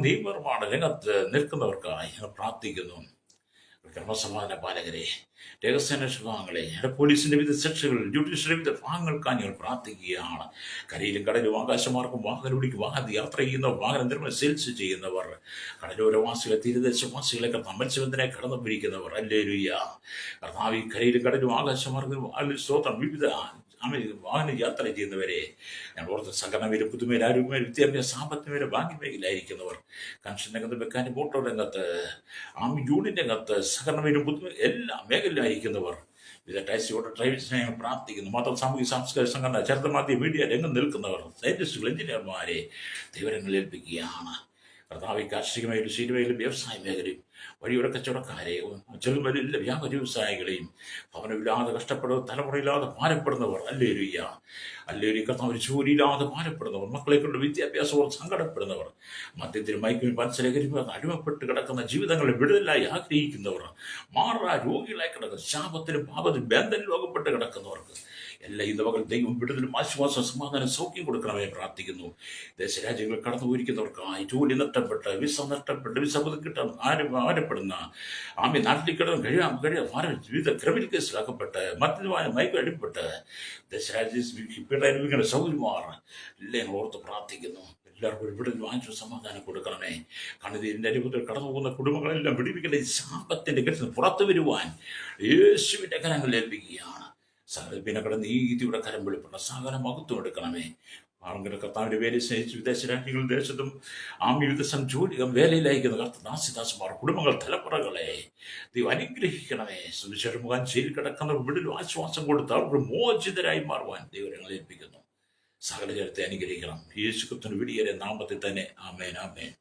നിയമനിർമ്മാണ രംഗത്ത് നിൽക്കുന്നവർക്കായി ഞങ്ങൾ പ്രാർത്ഥിക്കുന്നു. ക്രമസമാധാന പാലകരെ, രഹസ്യാന്വേഷണ ഭാഗങ്ങളെ, പോലീസിന്റെ വിവിധ സെക്ഷനുകളിൽ, ജുഡീഷ്യറി വിവിധ ഭാഗങ്ങൾക്കായി ഞങ്ങൾ പ്രാർത്ഥിക്കുകയാണ്. കരയിലും കടലും ആകാശമാർക്കും വാഹനോടിക്കും വാഹന യാത്ര ചെയ്യുന്നവർ, വാഹന നിർമ്മാണം സെയിൽസ് ചെയ്യുന്നവർ, കടലോരവാസികളെ, തീരദേശവാസികളെ, മത്സ്യബന്ധനെ കടന്നു പിടിക്കുന്നവർ, ഹല്ലേലൂയ. കർത്താവ് കരയിലും കടലും ആകാശമാർക്കും സ്തോത്രം, വിവിധ വാഹന യാത്ര ചെയ്യുന്നവരെ ഞാൻ ഓർത്ത് സംഘടനയിലും പുതുമയിൽ ആരോഗ്യമേൽ വിദ്യാഭ്യാസ സാമ്പത്തികമേലെ ബാങ്ക് മേഖലയിലായിരിക്കുന്നവർ, കൺസ്ട്രക്ഷൻ രംഗത്ത്, മെക്കാനിക് മോട്ടോർ രംഗത്ത്, യൂണിയൻ രംഗത്ത്, സഹകരണയിലും പുതുമ എല്ലാ മേഖലയിലായിരിക്കുന്നവർ, വിവിധ ടാക്സി ഓട്ടോ ഡ്രൈവേഴ്സിനെ ഞങ്ങൾ പ്രാർത്ഥിക്കുന്നു. മാത്രം സാമൂഹിക സാംസ്കാരിക സംഘടന, ചരിത്രമാധ്യ മീഡിയ രംഗം നിൽക്കുന്നവർ, സയന്റിസ്റ്റുകൾ, എഞ്ചിനീയർമാരെ ദൈവരങ്ങളിൽ ഏൽപ്പിക്കുകയാണ്. കർത്താവ് കാർഷികമേഖലയും ശീലമേഖലയും വ്യവസായ മേഖലയും വഴിയുടെ കച്ചവടക്കാരെയും ചെറുമലില്ല വ്യാപാര വ്യവസായികളെയും ഭവനമില്ലാതെ കഷ്ടപ്പെടുന്ന തലമുറയില്ലാതെ ഭാരപ്പെടുന്നവർ, അല്ലേലൂയ കർത്താവ് ജോലിയില്ലാതെ ഭാരപ്പെടുന്നവർ, മക്കളെ കൊണ്ട് വിദ്യാഭ്യാസവും സങ്കടപ്പെടുന്നവർ, മദ്യത്തിനും മയക്കും മത്സരകരിക്കും അടിമപ്പെട്ട് കിടക്കുന്ന ജീവിതങ്ങളിൽ വിടുതലായി ആഗ്രഹിക്കുന്നവർ, രോഗികളായി കിടക്കുന്ന ശാപത്തിനും പാപത്തിനും ബന്ധനിലും അകപ്പെട്ട് കിടക്കുന്നവർക്ക് എല്ലാ ഈ വകൽ ദൈവം വിടുതലും ആശ്വാസം സമാധാനം സൗഖ്യം കൊടുക്കണമേ പ്രാർത്ഥിക്കുന്നു. ദേശരാജ്യങ്ങൾ കടന്നു പോയിരിക്കുന്നവർക്കായി ജോലി നഷ്ടപ്പെട്ട് വിസ കിട്ടാൻ ഭാരപ്പെടുന്ന നാട്ടിൽ കിടന്ന് വിവിധ ക്രിമിനൽ കേസിലാക്കപ്പെട്ട് മദ്യമായ മയക്കം അടിപ്പെട്ട് ദേശരാജ്യ അനുഭവിക്കുന്ന സൗകര്യമാർ എല്ലാം ഓർത്ത് പ്രാർത്ഥിക്കുന്നു. എല്ലാവർക്കും വിടുതലും ആശ്വാസം സമാധാനം കൊടുക്കണമേ. കണ്ണുനീരിന്റെ അനുഭവത്തിൽ കടന്നു പോകുന്ന കുടുംബങ്ങളെല്ലാം വിടിവിക്കുന്ന ഈ ശാപത്തിന്റെ കെട്ടിൽ പുറത്തു വരുവാൻ യേശുവിന്റെ കരങ്ങളിൽ ഏൽപ്പിക്കുകയാണ്. സകലപിന്നകട നീതിയുടെ കരം വെളിപ്പെടുന്ന സകല മഹത്വം എടുക്കണമേ. ആണെങ്കിൽ കർത്താവിന്റെ വേലയെ സ്നേഹിച്ച് വിദേശ രാജ്യങ്ങളും ദേശത്തും വിവിധ ജോലികളും വേലയിലയക്കുന്ന ദാസിദാസന്മാർ, കുടുംബങ്ങൾ, തലമുറകളെ ദൈവം അനുഗ്രഹിക്കണമേ. സുവിശേഷം മുഖാൻ ജയിലിൽ കിടക്കുന്നവർ വിടലും ആശ്വാസം കൊടുത്ത് അവർക്ക് മോചിതരായി മാറുവാൻ ദൈവങ്ങളെ ഏൽപ്പിക്കുന്നു. സകല ജനത്തെ അനുഗ്രഹിക്കണം. യേശു ക്രിസ്തുവിന്റെ വിടിയേറെ നാമത്തിൽ തന്നെ. ആമേൻ, ആമേൻ.